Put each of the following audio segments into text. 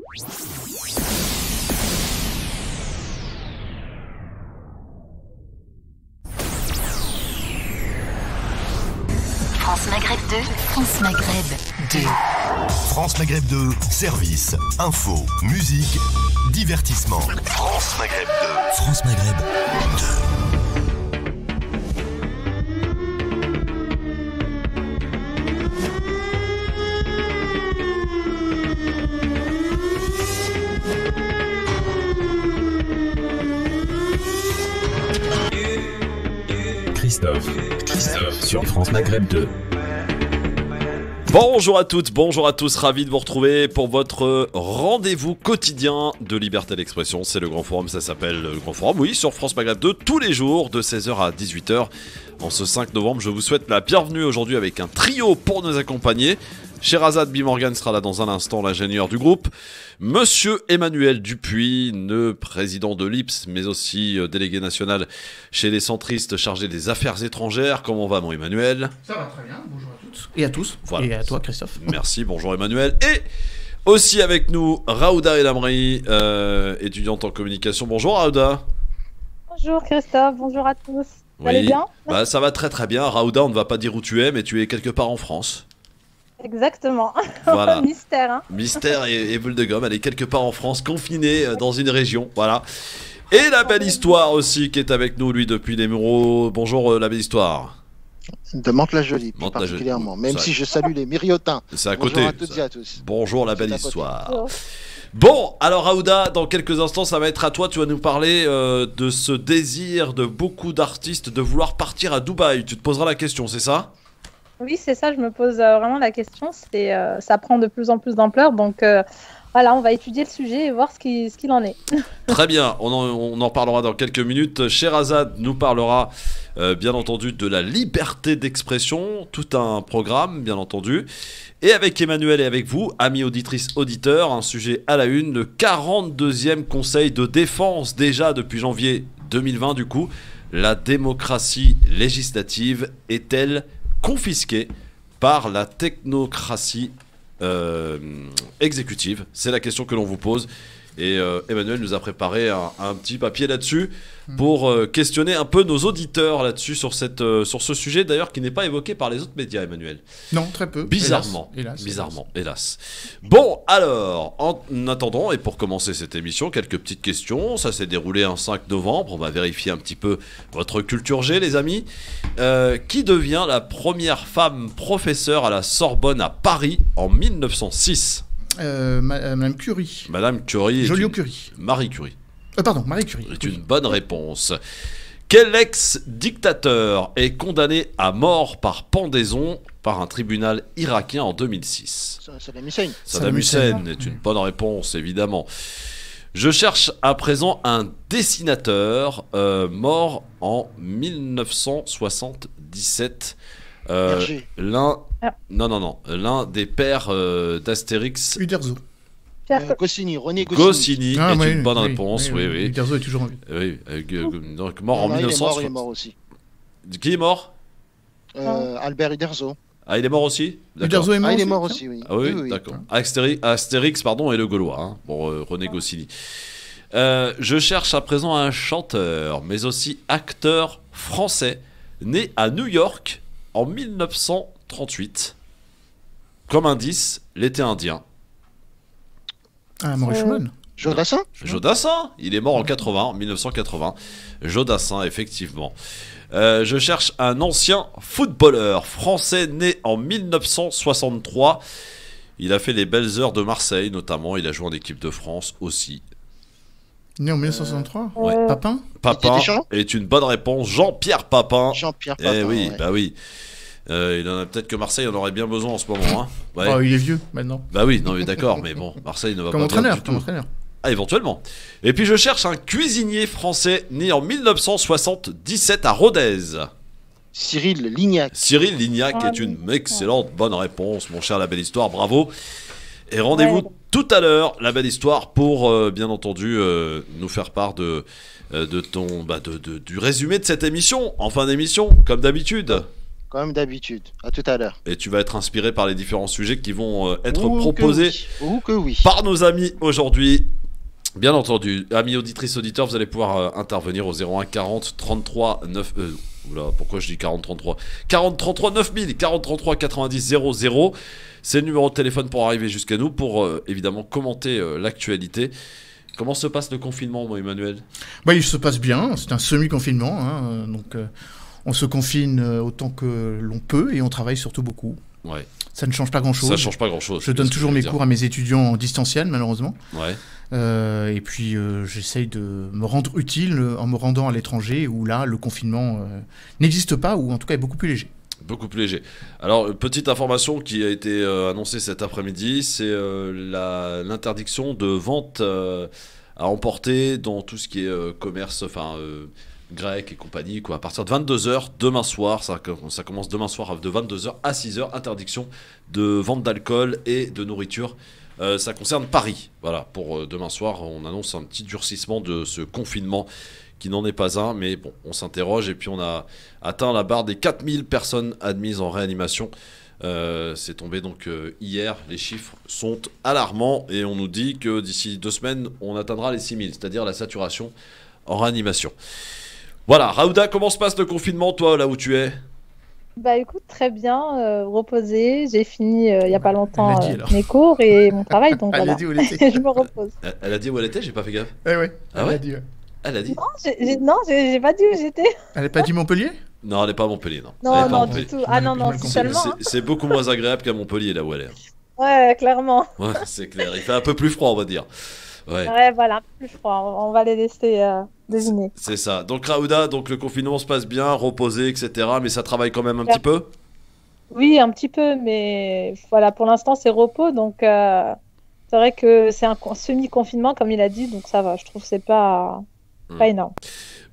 France Maghreb 2, France Maghreb 2. France Maghreb 2, service, info, musique, divertissement. France Maghreb 2. France Maghreb 2. Christophe sur France Maghreb 2. Bonjour à toutes, bonjour à tous, ravi de vous retrouver pour votre rendez-vous quotidien de liberté d'expression. C'est le Grand Forum, ça s'appelle le Grand Forum, oui, sur France Maghreb 2, tous les jours de 16h à 18h. En ce 5 novembre, je vous souhaite la bienvenue aujourd'hui avec un trio pour nous accompagner. Sherazade Bimorgan sera là dans un instant, l'ingénieur du groupe. Monsieur Emmanuel Dupuis, le président de l'IPS, mais aussi délégué national chez les centristes chargés des affaires étrangères. Comment va mon Emmanuel ? Ça va très bien, bonjour à toutes et à tous. Voilà. Et à toi Christophe. Merci, bonjour Emmanuel. Et aussi avec nous, Raouda El Amri, étudiante en communication. Bonjour Raouda. Bonjour Christophe, bonjour à tous. Vous allez bien ? Ça va très très bien. Raouda, on ne va pas dire où tu es, mais tu es quelque part en France. Exactement. Voilà. Mystère. Hein. Mystère et boule de gomme. Elle est quelque part en France, confinée dans une région. Voilà. Et la belle histoire aussi qui est avec nous, lui, depuis les Mureaux. Bonjour la belle histoire. De Mantes-la-Jolie, plus Mantes-la-Jolie. particulièrement. Même Ça... si je salue les Miriotins. C'est à Bonjour côté. à toutes et à tous. Bonjour la belle C'est à côté. histoire. Bonjour. Bon, alors Raouda, dans quelques instants, ça va être à toi. Tu vas nous parler de ce désir de beaucoup d'artistes de vouloir partir à Dubaï. Tu te poseras la question, c'est ça ? Oui, c'est ça, je me pose vraiment la question. Ça prend de plus en plus d'ampleur, donc voilà, on va étudier le sujet et voir ce qu'il en est. Très bien, on en parlera dans quelques minutes. Sherazade nous parlera bien entendu de la liberté d'expression, tout un programme bien entendu. Et avec Emmanuel et avec vous, amis auditrices, auditeurs, un sujet à la une, le 42e Conseil de défense déjà depuis janvier 2020 du coup. La démocratie législative est-elle confisquée par la technocratie exécutive? C'est la question que l'on vous pose. Et Emmanuel nous a préparé un petit papier là-dessus pour questionner un peu nos auditeurs là-dessus sur ce sujet d'ailleurs qui n'est pas évoqué par les autres médias, Emmanuel. Non, très peu. Bizarrement. Hélas. Hélas. Bon, alors, en attendant, et pour commencer cette émission, quelques petites questions. Ça s'est déroulé un 5 novembre. On va vérifier un petit peu votre culture G, les amis. Qui devient la première femme professeure à la Sorbonne à Paris en 1906 ? Madame Curie. Madame Curie. Joliot-Curie. Marie Curie. Pardon, Marie Curie. C'est une bonne réponse. Quel ex-dictateur est condamné à mort par pendaison par un tribunal irakien en 2006 ? Saddam Hussein. Saddam Hussein est une bonne réponse, évidemment. Je cherche à présent un dessinateur mort en 1977. L'un des pères d'Astérix. Uderzo. Goscinny, René Goscinny est oui, une bonne réponse, oui. Uderzo est toujours en vie. Oui, donc mort en Il 1960. est mort aussi. Qui est mort ? Albert Uderzo. Ah, il est mort aussi ? Uderzo est mort. Il est mort aussi, oui. Ah oui, d'accord. Astérix, pardon, et le Gaulois, hein, pour René Goscinny. Je cherche à présent un chanteur, mais aussi acteur français, né à New York en 1938. Comme indice, l'été indien. Ah, Maurice Schumann. Jodassin. Jodassin, il est mort en 1980. Jodassin, effectivement. Je cherche un ancien footballeur français né en 1963. Il a fait les belles heures de Marseille, notamment. Il a joué en équipe de France aussi. Né en 1963. Ouais. Papin. Papin est une bonne réponse. Jean-Pierre Papin. Jean-Pierre Papin. Eh oui, ouais. bah oui. Il en a peut-être que Marseille en aurait bien besoin en ce moment. Hein. Ouais. Oh, il est vieux maintenant. Bah oui, non mais d'accord, mais bon, Marseille ne va Comme pas bien entraîneur, du tout. comme entraîneur. Ah, éventuellement. Et puis je cherche un cuisinier français né en 1977 à Rodez. Cyril Lignac. Cyril Lignac est une excellente bonne réponse, mon cher La Belle Histoire, bravo. Et rendez-vous tout à l'heure, La Belle Histoire, pour bien entendu nous faire part du résumé de cette émission, en fin d'émission, comme d'habitude. comme d'habitude. À tout à l'heure. Et tu vas être inspiré par les différents sujets qui vont être Ou que proposés oui. Ou que oui. par nos amis aujourd'hui. Bien entendu, amis auditrices, auditeurs, vous allez pouvoir intervenir au 01 40 33 9... oula, pourquoi je dis 40 33 40 33 9000, 40 33 90 00. C'est le numéro de téléphone pour arriver jusqu'à nous, pour évidemment commenter l'actualité. Comment se passe le confinement, moi, Emmanuel ? Bah, il se passe bien, c'est un semi-confinement, hein, donc on se confine autant que l'on peut et on travaille surtout beaucoup. Ouais. Ça ne change pas grand-chose. Ça change pas grand-chose. Je donne toujours mes cours à mes étudiants en distanciel, malheureusement. Ouais. Et puis j'essaye de me rendre utile en me rendant à l'étranger où là le confinement n'existe pas, ou en tout cas est beaucoup plus léger. Beaucoup plus léger. Alors, petite information qui a été annoncée cet après-midi, c'est l'interdiction de vente à emporter dans tout ce qui est commerce, grec et compagnie, quoi. À partir de 22h demain soir, ça commence demain soir de 22h à 6h, interdiction de vente d'alcool et de nourriture. Ça concerne Paris. Voilà, pour demain soir, on annonce un petit durcissement de ce confinement qui n'en est pas un, mais bon, on s'interroge, et puis on a atteint la barre des 4000 personnes admises en réanimation. C'est tombé donc hier, les chiffres sont alarmants, et on nous dit que d'ici 2 semaines, on atteindra les 6000, c'est-à-dire la saturation en réanimation. Voilà, Raouda, comment se passe le confinement, toi, là où tu es ? Bah écoute, très bien, reposée. J'ai fini il n'y a pas longtemps Elle a dit, mes cours et mon travail, donc Elle voilà, a dit où elle était. je me repose. Elle a dit où elle était, j'ai pas fait gaffe. Eh ouais, Ah elle ouais a dit. Elle a dit ? Non, j'ai pas dit où j'étais. Elle n'a pas dit Montpellier ? Non, elle n'est pas à Montpellier, non. Elle Non, est pas à non, Montpellier. du tout. Ah non, non, C'est- si C'est- seulement. Hein. C'est beaucoup moins agréable qu'à Montpellier, là où elle est. Ouais, clairement. Ouais, c'est clair. Il fait un peu plus froid, on va dire. Ouais. Ouais, voilà, plus froid. On va les laisser deviner. C'est ça. Donc Raouda, donc le confinement se passe bien, reposé, etc. Mais ça travaille quand même un petit peu. Oui, un petit peu, mais voilà, pour l'instant, c'est repos, donc c'est vrai que c'est un semi-confinement, comme il a dit, donc ça va. Je trouve que c'est pas énorme.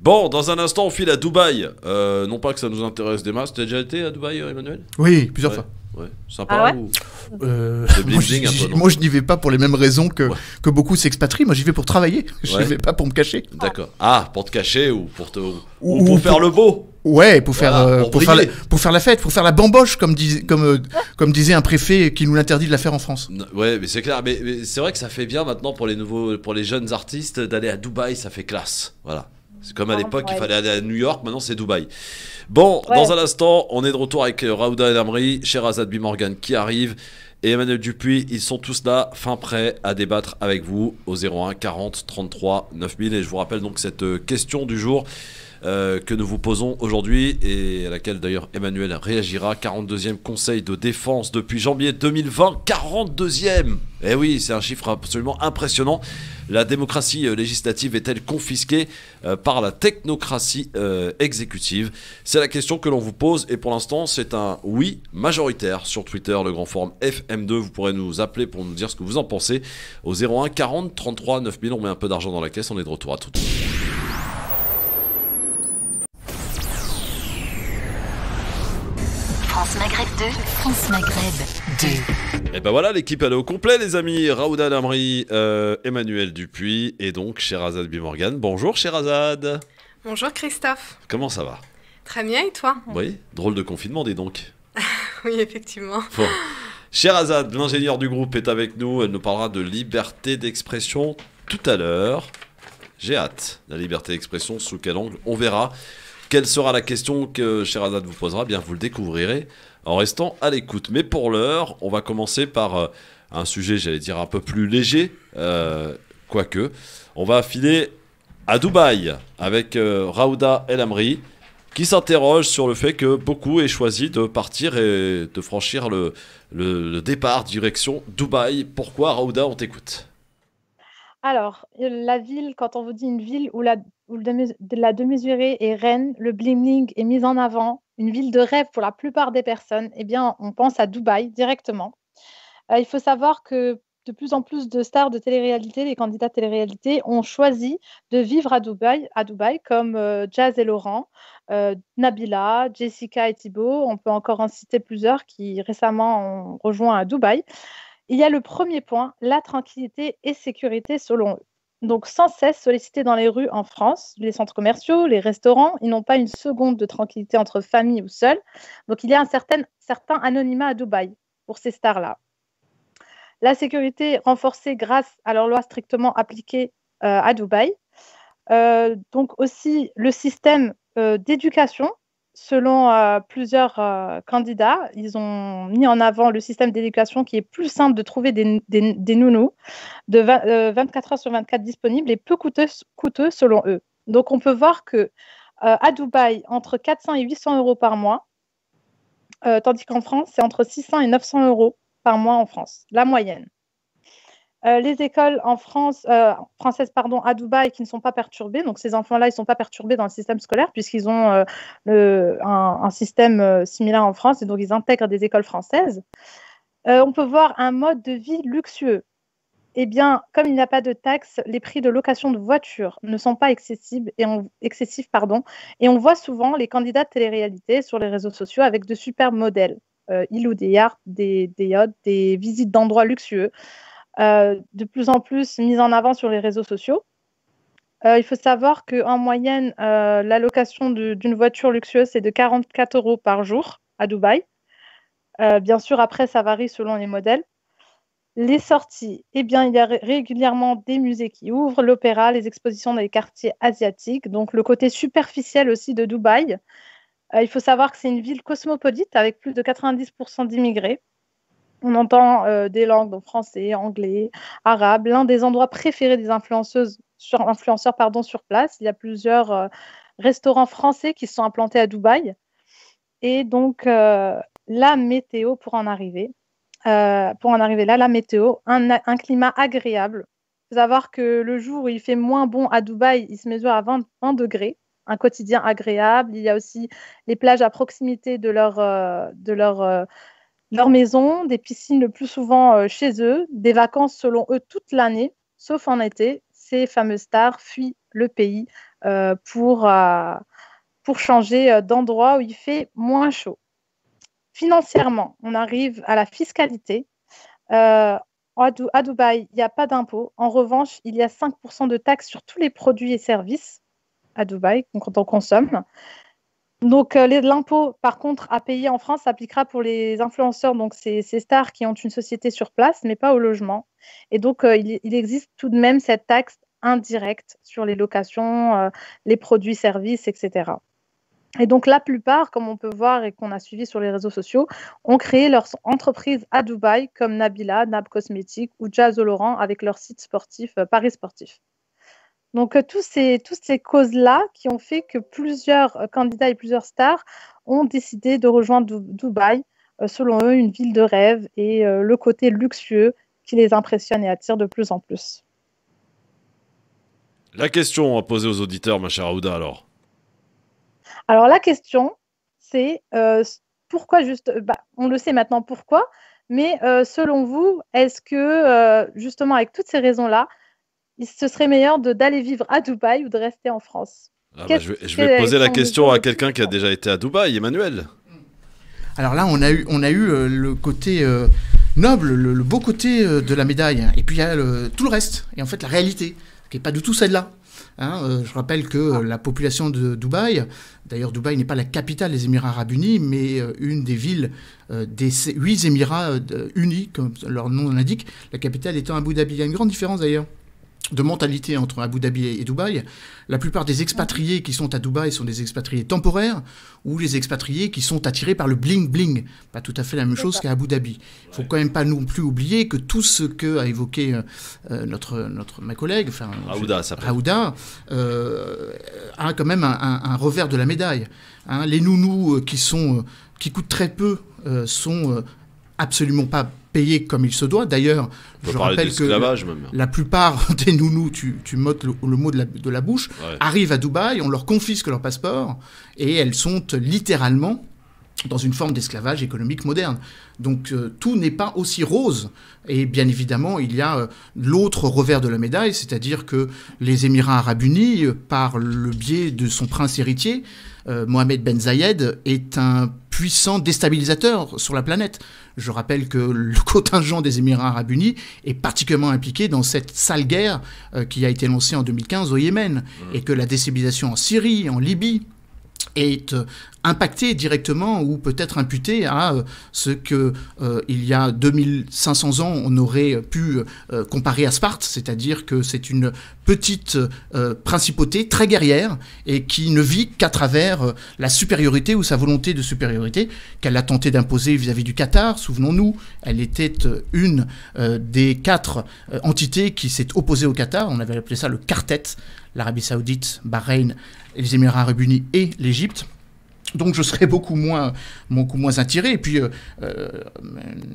Bon, dans un instant, on file à Dubaï. Non pas que ça nous intéresse des masses. T'as déjà été à Dubaï, Emmanuel ? Oui, plusieurs Ouais. fois. Ouais. Sympa Ah ouais ou... Moi, bling-bling un peu, non moi, je n'y vais pas pour les mêmes raisons que, Ouais. que beaucoup s'expatrient. Moi, j'y vais pour travailler. Je Ouais. n'y vais pas pour me cacher. D'accord. Ah, pour te cacher ou pour te... ou Ou pour faire le beau. Ouais, pour faire, Voilà, pour briller. pour faire la fête, pour faire la bamboche, comme disait un préfet qui nous l'interdit de la faire en France. Ouais, mais c'est clair. Mais c'est vrai que ça fait bien maintenant pour les jeunes artistes d'aller à Dubaï, ça fait classe. Voilà. C'est comme à l'époque, il Ouais. fallait aller à New York, maintenant c'est Dubaï. Bon, Ouais. dans un instant, on est de retour avec Raouda El Amri, Sherazade Bimorgan qui arrive, et Emmanuel Dupuis. Ils sont tous là, fin prêts à débattre avec vous au 01 40 33 9000. Et je vous rappelle donc cette question du jour que nous vous posons aujourd'hui, et à laquelle d'ailleurs Emmanuel réagira. 42e Conseil de défense depuis janvier 2020. 42e. Eh oui, c'est un chiffre absolument impressionnant. La démocratie législative est-elle confisquée par la technocratie exécutive ? C'est la question que l'on vous pose, et pour l'instant c'est un oui majoritaire sur Twitter, le grand forum FM2. Vous pourrez nous appeler pour nous dire ce que vous en pensez au 01 40 33 9000. On met un peu d'argent dans la caisse, on est de retour à tout de suite. France Maghreb 2, France Maghreb 2. Et ben voilà, l'équipe elle est au complet, les amis. Raouda El Amri, Emmanuel Dupuis et donc Sherazade Bimorgan. Bonjour Sherazade. Bonjour Christophe. Comment ça va ? Très bien, et toi ? Oui, drôle de confinement, dis donc. Oui, effectivement. Bon. Sherazade, l'ingénieure du groupe, est avec nous. Elle nous parlera de liberté d'expression tout à l'heure. J'ai hâte. La liberté d'expression, sous quel angle ? On verra. Quelle sera la question que Sherazade vous posera ? Bien, vous le découvrirez en restant à l'écoute. Mais pour l'heure, on va commencer par un sujet, j'allais dire, un peu plus léger. Quoique, on va filer à Dubaï avec Raouda El Amri, qui s'interroge sur le fait que beaucoup aient choisi de partir et de franchir le départ direction Dubaï. Pourquoi, Raouda, on t'écoute ? Alors, la ville, quand on vous dit une ville où la demi-mesurée est reine, le bling-bling est mis en avant, une ville de rêve pour la plupart des personnes, eh bien, on pense à Dubaï directement. Il faut savoir que de plus en plus de stars de télé-réalité, les candidats de télé-réalité, ont choisi de vivre à Dubaï comme Jazz et Laurent, Nabila, Jessica et Thibaut. On peut encore en citer plusieurs qui récemment ont rejoint à Dubaï. Il y a le premier point, la tranquillité et sécurité selon eux. donc sans cesse sollicités dans les rues en France, les centres commerciaux, les restaurants. Ils n'ont pas une seconde de tranquillité entre famille ou seuls. Donc il y a un certain anonymat à Dubaï pour ces stars-là. La sécurité renforcée grâce à leurs lois strictement appliquées à Dubaï. Donc aussi le système d'éducation. Selon plusieurs candidats, ils ont mis en avant le système d'éducation qui est plus simple de trouver des nounous de 24 heures sur 24 disponibles et peu coûteux selon eux. Donc, on peut voir que à Dubaï, entre 400 et 800 euros par mois, tandis qu'en France, c'est entre 600 et 900 euros par mois en France, la moyenne. Les écoles en françaises à Dubaï qui ne sont pas perturbées, donc ces enfants-là, ils ne sont pas perturbés dans le système scolaire puisqu'ils ont un système similaire en France et donc ils intègrent des écoles françaises. On peut voir un mode de vie luxueux. Eh bien, comme il n'y a pas de taxes, les prix de location de voitures ne sont pas excessifs et on voit souvent les candidats de télé-réalité sur les réseaux sociaux avec de superbes modèles. Ils louent des yachts, des yachts, des visites d'endroits luxueux. De plus en plus mise en avant sur les réseaux sociaux. Il faut savoir qu'en moyenne, la location d'une voiture luxueuse, c'est de 44 euros par jour à Dubaï. Bien sûr, après, ça varie selon les modèles. Les sorties, eh bien, il y a régulièrement des musées qui ouvrent, l'opéra, les expositions dans les quartiers asiatiques, donc le côté superficiel aussi de Dubaï. Il faut savoir que c'est une ville cosmopolite avec plus de 90% d'immigrés. On entend des langues, donc français, anglais, arabe. L'un des endroits préférés des influenceurs sur place. Il y a plusieurs restaurants français qui se sont implantés à Dubaï. Et donc, la météo pour en arriver. La météo, un climat agréable. Il faut savoir que le jour où il fait moins bon à Dubaï, il se mesure à 20 degrés. Un quotidien agréable. Il y a aussi les plages à proximité de leur maison, des piscines le plus souvent chez eux, des vacances selon eux toute l'année, sauf en été. Ces fameuses stars fuient le pays pour changer d'endroit où il fait moins chaud. Financièrement, on arrive à la fiscalité. À Dubaï, il n'y a pas d'impôt. En revanche, il y a 5% de taxes sur tous les produits et services à Dubaï quand on consomme. Donc, l'impôt, par contre, à payer en France s'appliquera pour les influenceurs, donc ces stars qui ont une société sur place, mais pas au logement. Et donc, il existe tout de même cette taxe indirecte sur les locations, les produits, services, etc. Et donc, la plupart, comme on peut voir et qu'on a suivi sur les réseaux sociaux, ont créé leur entreprise à Dubaï, comme Nabila, Nab Cosmétiques ou Jazz Laurent avec leur site sportif Paris Sportif. Donc, toutes ces causes-là qui ont fait que plusieurs candidats et plusieurs stars ont décidé de rejoindre Dubaï, selon eux, une ville de rêve et le côté luxueux qui les impressionne et attire de plus en plus. La question à poser aux auditeurs, ma chère Aouda, alors. Alors, la question, c'est pourquoi on le sait maintenant pourquoi, mais selon vous, est-ce que, justement, avec toutes ces raisons-là, ce serait meilleur d'aller vivre à Dubaï ou de rester en France? Je vais poser la question à quelqu'un qui a déjà été à Dubaï, Emmanuel. Alors là, on a eu le côté noble, le beau côté de la médaille, et puis il y a tout le reste, et en fait la réalité, qui n'est pas du tout celle-là. Je rappelle que la population de Dubaï, d'ailleurs Dubaï n'est pas la capitale des Émirats Arabes Unis, mais une des villes des 8 Émirats unis, comme leur nom l'indique, la capitale étant Abu Dhabi. Il y a une grande différence d'ailleurs de mentalité entre Abu Dhabi et Dubaï. La plupart des expatriés qui sont à Dubaï sont des expatriés temporaires ou les expatriés qui sont attirés par le bling-bling. Pas tout à fait la même chose qu'à Abu Dhabi. Il ne faut quand même pas non plus oublier que tout ce qu'a évoqué ma collègue, Aouda, a quand même un revers de la médaille. Les nounous qui coûtent très peu sont absolument pas payés comme il se doit. D'ailleurs, je rappelle que la plupart des nounous, tu m'ôtes le mot de la bouche, arrivent à Dubaï, on leur confisque leur passeport et elles sont littéralement dans une forme d'esclavage économique moderne. Donc tout n'est pas aussi rose. Et bien évidemment, il y a l'autre revers de la médaille, c'est-à-dire que les Émirats Arabes Unis, par le biais de son prince héritier, Mohamed Ben Zayed, est un puissant déstabilisateur sur la planète. Je rappelle que le contingent des Émirats Arabes Unis est particulièrement impliqué dans cette sale guerre qui a été lancée en 2015 au Yémen, et que la déstabilisation en Syrie, en Libye, est impacté directement ou peut-être imputé à ce que il y a 2500 ans on aurait pu comparer à Sparte, c'est-à-dire que c'est une petite principauté très guerrière et qui ne vit qu'à travers la supériorité ou sa volonté de supériorité qu'elle a tenté d'imposer vis-à-vis du Qatar. Souvenons-nous, elle était une des 4 entités qui s'est opposée au Qatar. On avait appelé ça le quartet: l'Arabie Saoudite, Bahreïn, les Émirats Arabes Unis et l'Égypte. Donc je serais beaucoup moins attiré. Et puis,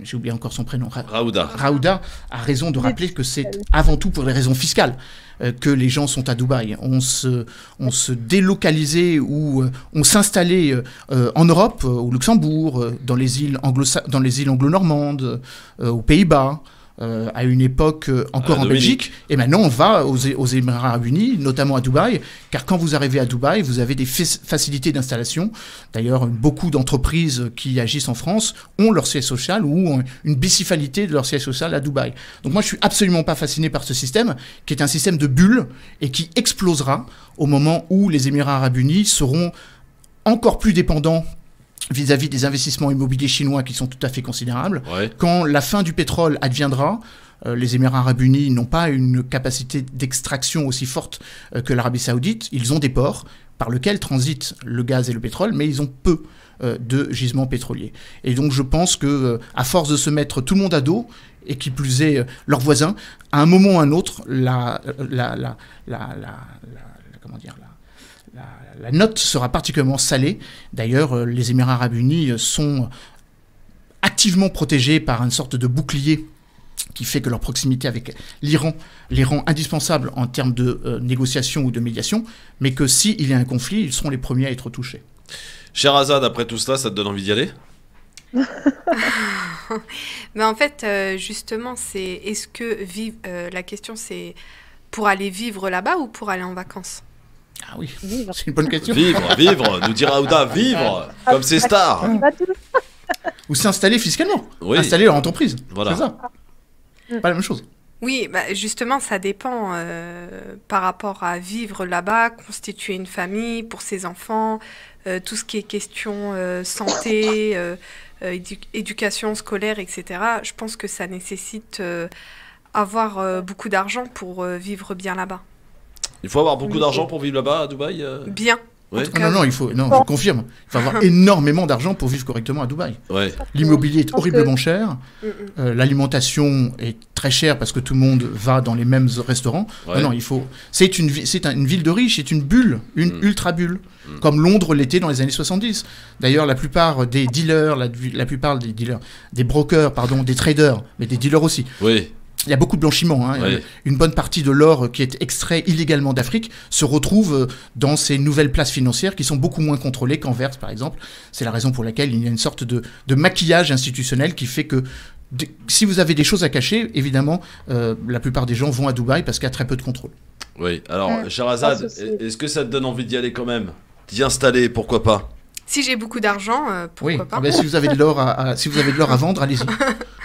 j'ai oublié encore son prénom. Raouda a raison de rappeler que c'est avant tout pour des raisons fiscales que les gens sont à Dubaï. On se délocalisait ou on s'installait en Europe, au Luxembourg, dans les îles anglo-normandes, aux Pays-Bas, à une époque encore en Belgique, et maintenant on va aux Émirats Arabes Unis, notamment à Dubaï, car quand vous arrivez à Dubaï, vous avez des facilités d'installation. D'ailleurs, beaucoup d'entreprises qui agissent en France ont leur siège social ou ont une bicéphalité de leur siège social à Dubaï. Donc moi, je suis absolument pas fasciné par ce système, qui est un système de bulle et qui explosera au moment où les Émirats Arabes Unis seront encore plus dépendants vis-à-vis des investissements immobiliers chinois qui sont tout à fait considérables. Ouais. Quand la fin du pétrole adviendra, les Émirats Arabes Unis n'ont pas une capacité d'extraction aussi forte que l'Arabie Saoudite. Ils ont des ports par lesquels transitent le gaz et le pétrole, mais ils ont peu de gisements pétroliers. Et donc je pense que à force de se mettre tout le monde à dos, et qui plus est leurs voisins, à un moment ou à un autre, la note sera particulièrement salée. D'ailleurs, les Émirats Arabes Unis sont activement protégés par une sorte de bouclier qui fait que leur proximité avec l'Iran les rend indispensables en termes de négociation ou de médiation, mais que s'il y a un conflit, ils seront les premiers à être touchés. Sherazade, après tout cela, ça te donne envie d'y aller ? Mais en fait, justement, est-ce que la question c'est pour aller vivre là-bas ou pour aller en vacances ? Ah oui, c'est une bonne question. Vivre, nous dira Aouda, vivre, comme ces stars. Ou s'installer fiscalement, installer leur entreprise, voilà. C'est ça. Pas la même chose. Oui, justement, ça dépend par rapport à vivre là-bas, constituer une famille pour ses enfants, tout ce qui est question santé, éducation scolaire, etc. Je pense que ça nécessite avoir beaucoup d'argent pour vivre bien là-bas. Il faut avoir beaucoup d'argent pour vivre là-bas à Dubaï Bien. Ouais. Je confirme. Il faut avoir énormément d'argent pour vivre correctement à Dubaï. Ouais. L'immobilier est horriblement cher. L'alimentation est très chère parce que tout le monde va dans les mêmes restaurants. Ouais. Non, c'est une ville de riches, c'est une bulle, une ultra bulle, comme Londres l'était dans les années 70. D'ailleurs, la plupart des dealers, des brokers, des traders, mais des dealers aussi. Oui. Il y a beaucoup de blanchiment. Oui. Une bonne partie de l'or qui est extrait illégalement d'Afrique se retrouve dans ces nouvelles places financières qui sont beaucoup moins contrôlées qu'Anvers, par exemple. C'est la raison pour laquelle il y a une sorte de maquillage institutionnel qui fait que si vous avez des choses à cacher, évidemment, la plupart des gens vont à Dubaï parce qu'il y a très peu de contrôle. Oui, alors, Sherazade, est-ce que ça te donne envie d'y aller quand même ? D'y installer, pourquoi pas ? Si j'ai beaucoup d'argent, pourquoi pas ? Si vous avez de l'or à vendre, allez-y.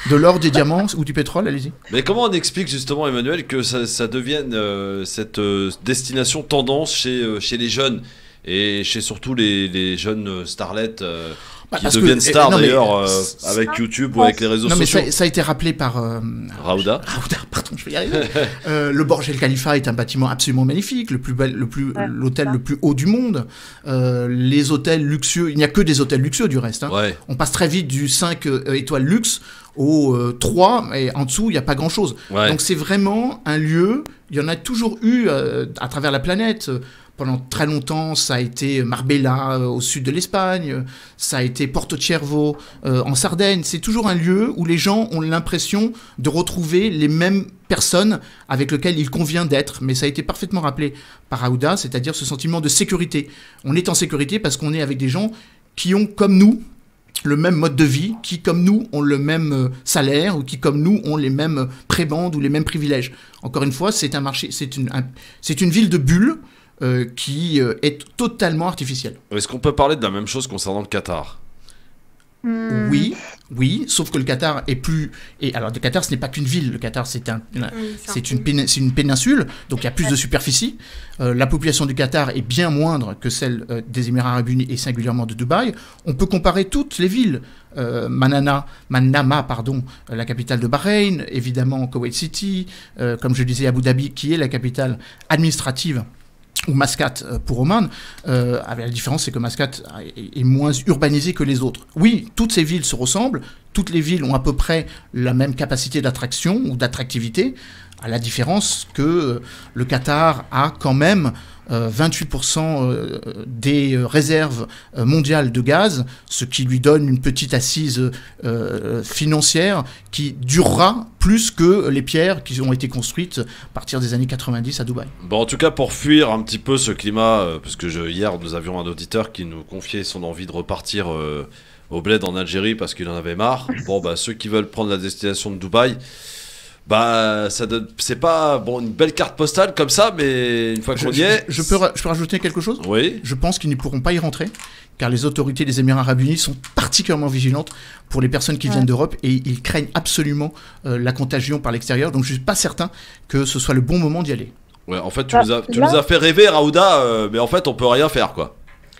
De l'or, des diamants ou du pétrole, allez-y. Mais comment on explique justement, Emmanuel, que ça devienne cette destination tendance chez les jeunes et chez surtout les jeunes starlets qui deviennent stars d'ailleurs avec YouTube ou avec les réseaux sociaux. Mais ça a été rappelé par Raouda, pardon, je vais y arriver. Le Burj Al Khalifa est un bâtiment absolument magnifique, l'hôtel le plus haut du monde. Les hôtels luxueux, il n'y a que des hôtels luxueux du reste. Ouais. On passe très vite du 5 étoiles luxe au 3, et en dessous, il n'y a pas grand-chose. Ouais. Donc c'est vraiment un lieu, il y en a toujours eu à travers la planète. Pendant très longtemps, ça a été Marbella au sud de l'Espagne, ça a été Porto Cervo en Sardaigne. C'est toujours un lieu où les gens ont l'impression de retrouver les mêmes personnes avec lesquelles il convient d'être. Mais ça a été parfaitement rappelé par Aouda, c'est-à-dire ce sentiment de sécurité. On est en sécurité parce qu'on est avec des gens qui ont, comme nous, le même mode de vie, qui, comme nous, ont le même salaire, ou qui, comme nous, ont les mêmes prébendes ou les mêmes privilèges. Encore une fois, c'est un marché, c'est une ville de bulles, qui est totalement artificielle. Est-ce qu'on peut parler de la même chose concernant le Qatar ? Oui, sauf que le Qatar est plus... Et alors, le Qatar, ce n'est pas qu'une ville. Le Qatar, c'est une péninsule, donc il y a plus de superficie. La population du Qatar est bien moindre que celle des Émirats Arabes Unis et singulièrement de Dubaï. On peut comparer toutes les villes. Manama, la capitale de Bahreïn, évidemment Kuwait City, comme je disais Abu Dhabi, qui est la capitale administrative, ou Mascate pour Oman, avec la différence c'est que Mascate est moins urbanisé que les autres. Oui, toutes ces villes se ressemblent, toutes les villes ont à peu près la même capacité d'attraction ou d'attractivité, à la différence que le Qatar a quand même 28% des réserves mondiales de gaz, ce qui lui donne une petite assise financière qui durera plus que les pierres qui ont été construites à partir des années 90 à Dubaï. Bon, en tout cas, pour fuir un petit peu ce climat, parce que hier, nous avions un auditeur qui nous confiait son envie de repartir au bled en Algérie parce qu'il en avait marre. Bon, bah, ceux qui veulent prendre la destination de Dubaï, bah, c'est pas une belle carte postale comme ça, mais une fois qu'on y est... Je peux rajouter quelque chose ? Oui. Je pense qu'ils ne pourront pas y rentrer, car les autorités des Émirats Arabes Unis sont particulièrement vigilantes pour les personnes qui viennent d'Europe, et ils craignent absolument la contagion par l'extérieur, donc je ne suis pas certain que ce soit le bon moment d'y aller. Ouais, en fait, tu nous as fait rêver, Raouda, mais en fait, on peut rien faire, quoi.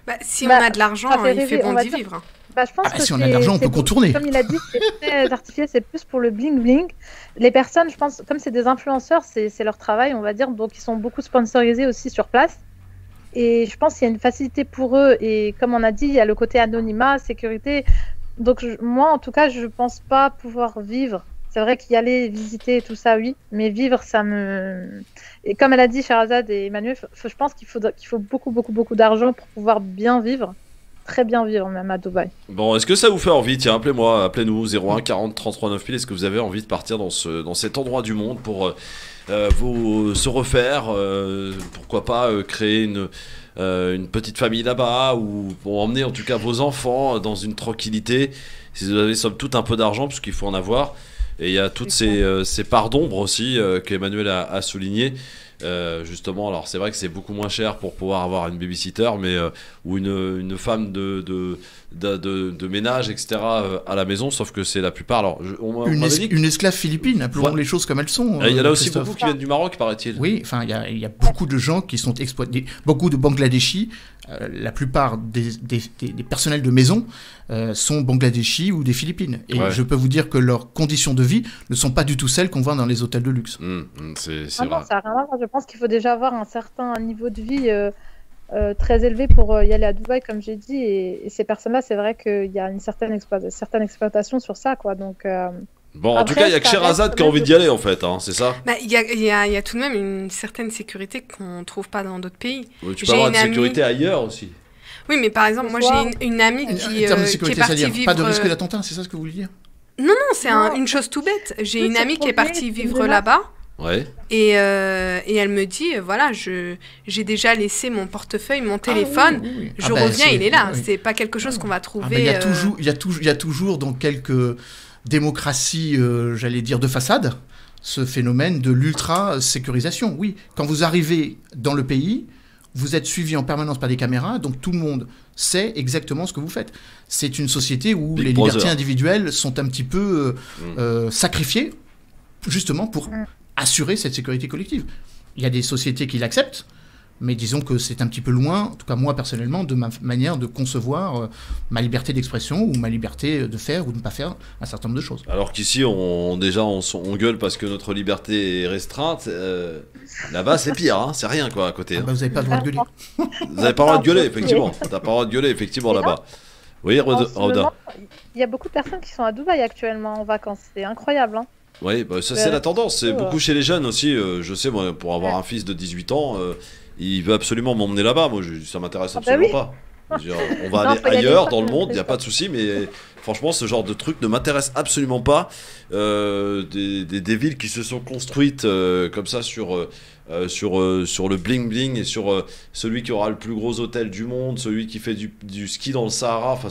Bah, si on a de l'argent, il fait bon d'y vivre. Je pense que si on a de l'argent, on peut contourner. Comme il a dit, c'est très artificiel, c'est plus pour le bling-bling. Les personnes, je pense, comme c'est des influenceurs, c'est leur travail, on va dire, donc ils sont beaucoup sponsorisés aussi sur place. Et je pense qu'il y a une facilité pour eux. Et comme on a dit, il y a le côté anonymat, sécurité. Donc moi, en tout cas, je ne pense pas pouvoir vivre. C'est vrai qu'y aller visiter tout ça, oui. Mais vivre, ça me... Et comme elle a dit, Sherazade et Emmanuel, je pense qu'il faut beaucoup d'argent pour pouvoir bien vivre. Très bien vivre même à Dubaï. Bon, est-ce que ça vous fait envie? Tiens, appelez-nous 01 40 33 9000. Est-ce que vous avez envie de partir dans cet endroit du monde pour se refaire, pourquoi pas créer une petite famille là-bas, ou pour emmener en tout cas vos enfants dans une tranquillité, si vous avez somme toute un peu d'argent, parce qu'il faut en avoir. Et il y a toutes ces parts d'ombre aussi qu'Emmanuel a souligné. Justement, alors c'est vrai que c'est beaucoup moins cher pour pouvoir avoir une babysitter, mais ou une femme de ménage, etc. à la maison, sauf que c'est la plupart. Alors, une esclave philippine, appelons les choses comme elles sont. Il y en a aussi beaucoup qui viennent du Maroc, paraît-il. Oui, enfin, il y a beaucoup de gens qui sont exploités, beaucoup de Bangladeshis. La plupart des personnels de maison sont Bangladeshis ou des Philippines. Et je peux vous dire que leurs conditions de vie ne sont pas du tout celles qu'on voit dans les hôtels de luxe. C'est vrai. Non, ça n'a rien à voir. Je pense qu'il faut déjà avoir un certain niveau de vie très élevé pour y aller à Dubaï, comme j'ai dit. Et ces personnes-là, c'est vrai qu'il y a une certaine exploitation sur ça, quoi. Donc... Bon, en tout cas, il n'y a que Sherazade qui a envie d'y aller, en fait, hein, c'est ça? Il y a tout de même une certaine sécurité qu'on ne trouve pas dans d'autres pays. Oui, tu peux avoir une sécurité ailleurs aussi. Oui, mais par exemple, moi j'ai une amie qui est partie vivre... Pas de risque d'attentat, c'est ça ce que vous voulez dire? Non, c'est une chose tout bête. J'ai une amie qui est partie vivre là-bas. Ouais. Et elle me dit, voilà, j'ai déjà laissé mon portefeuille, mon téléphone, je reviens, il est là. C'est pas quelque chose qu'on va trouver... Il y a toujours dans quelques... démocratie, j'allais dire, de façade, ce phénomène de l'ultra-sécurisation. Oui, quand vous arrivez dans le pays, vous êtes suivi en permanence par des caméras, donc tout le monde sait exactement ce que vous faites. C'est une société où les libertés individuelles sont un petit peu sacrifiées, justement pour assurer cette sécurité collective. Il y a des sociétés qui l'acceptent, mais disons que c'est un petit peu loin, en tout cas moi personnellement, de ma manière de concevoir ma liberté d'expression ou ma liberté de faire ou de ne pas faire un certain nombre de choses. Alors qu'ici, on gueule parce que notre liberté est restreinte. Là-bas, c'est pire, hein, c'est rien quoi à côté. Vous n'avez pas le droit de gueuler. Vous n'avez pas le droit de gueuler, effectivement. T'as pas le droit de gueuler, effectivement, là-bas. Oui, Rauda. Il y a beaucoup de personnes qui sont à Dubaï actuellement en vacances. C'est incroyable, hein. Oui, ça c'est la tendance. C'est beaucoup chez les jeunes aussi. Je sais, moi, pour avoir un fils de 18 ans... il veut absolument m'emmener là-bas. Moi, ça m'intéresse absolument pas. On va aller ailleurs dans le monde, il n'y a pas de souci, mais franchement, ce genre de truc ne m'intéresse absolument pas. Des villes qui se sont construites comme ça sur le bling-bling et sur celui qui aura le plus gros hôtel du monde, celui qui fait du ski dans le Sahara. Enfin,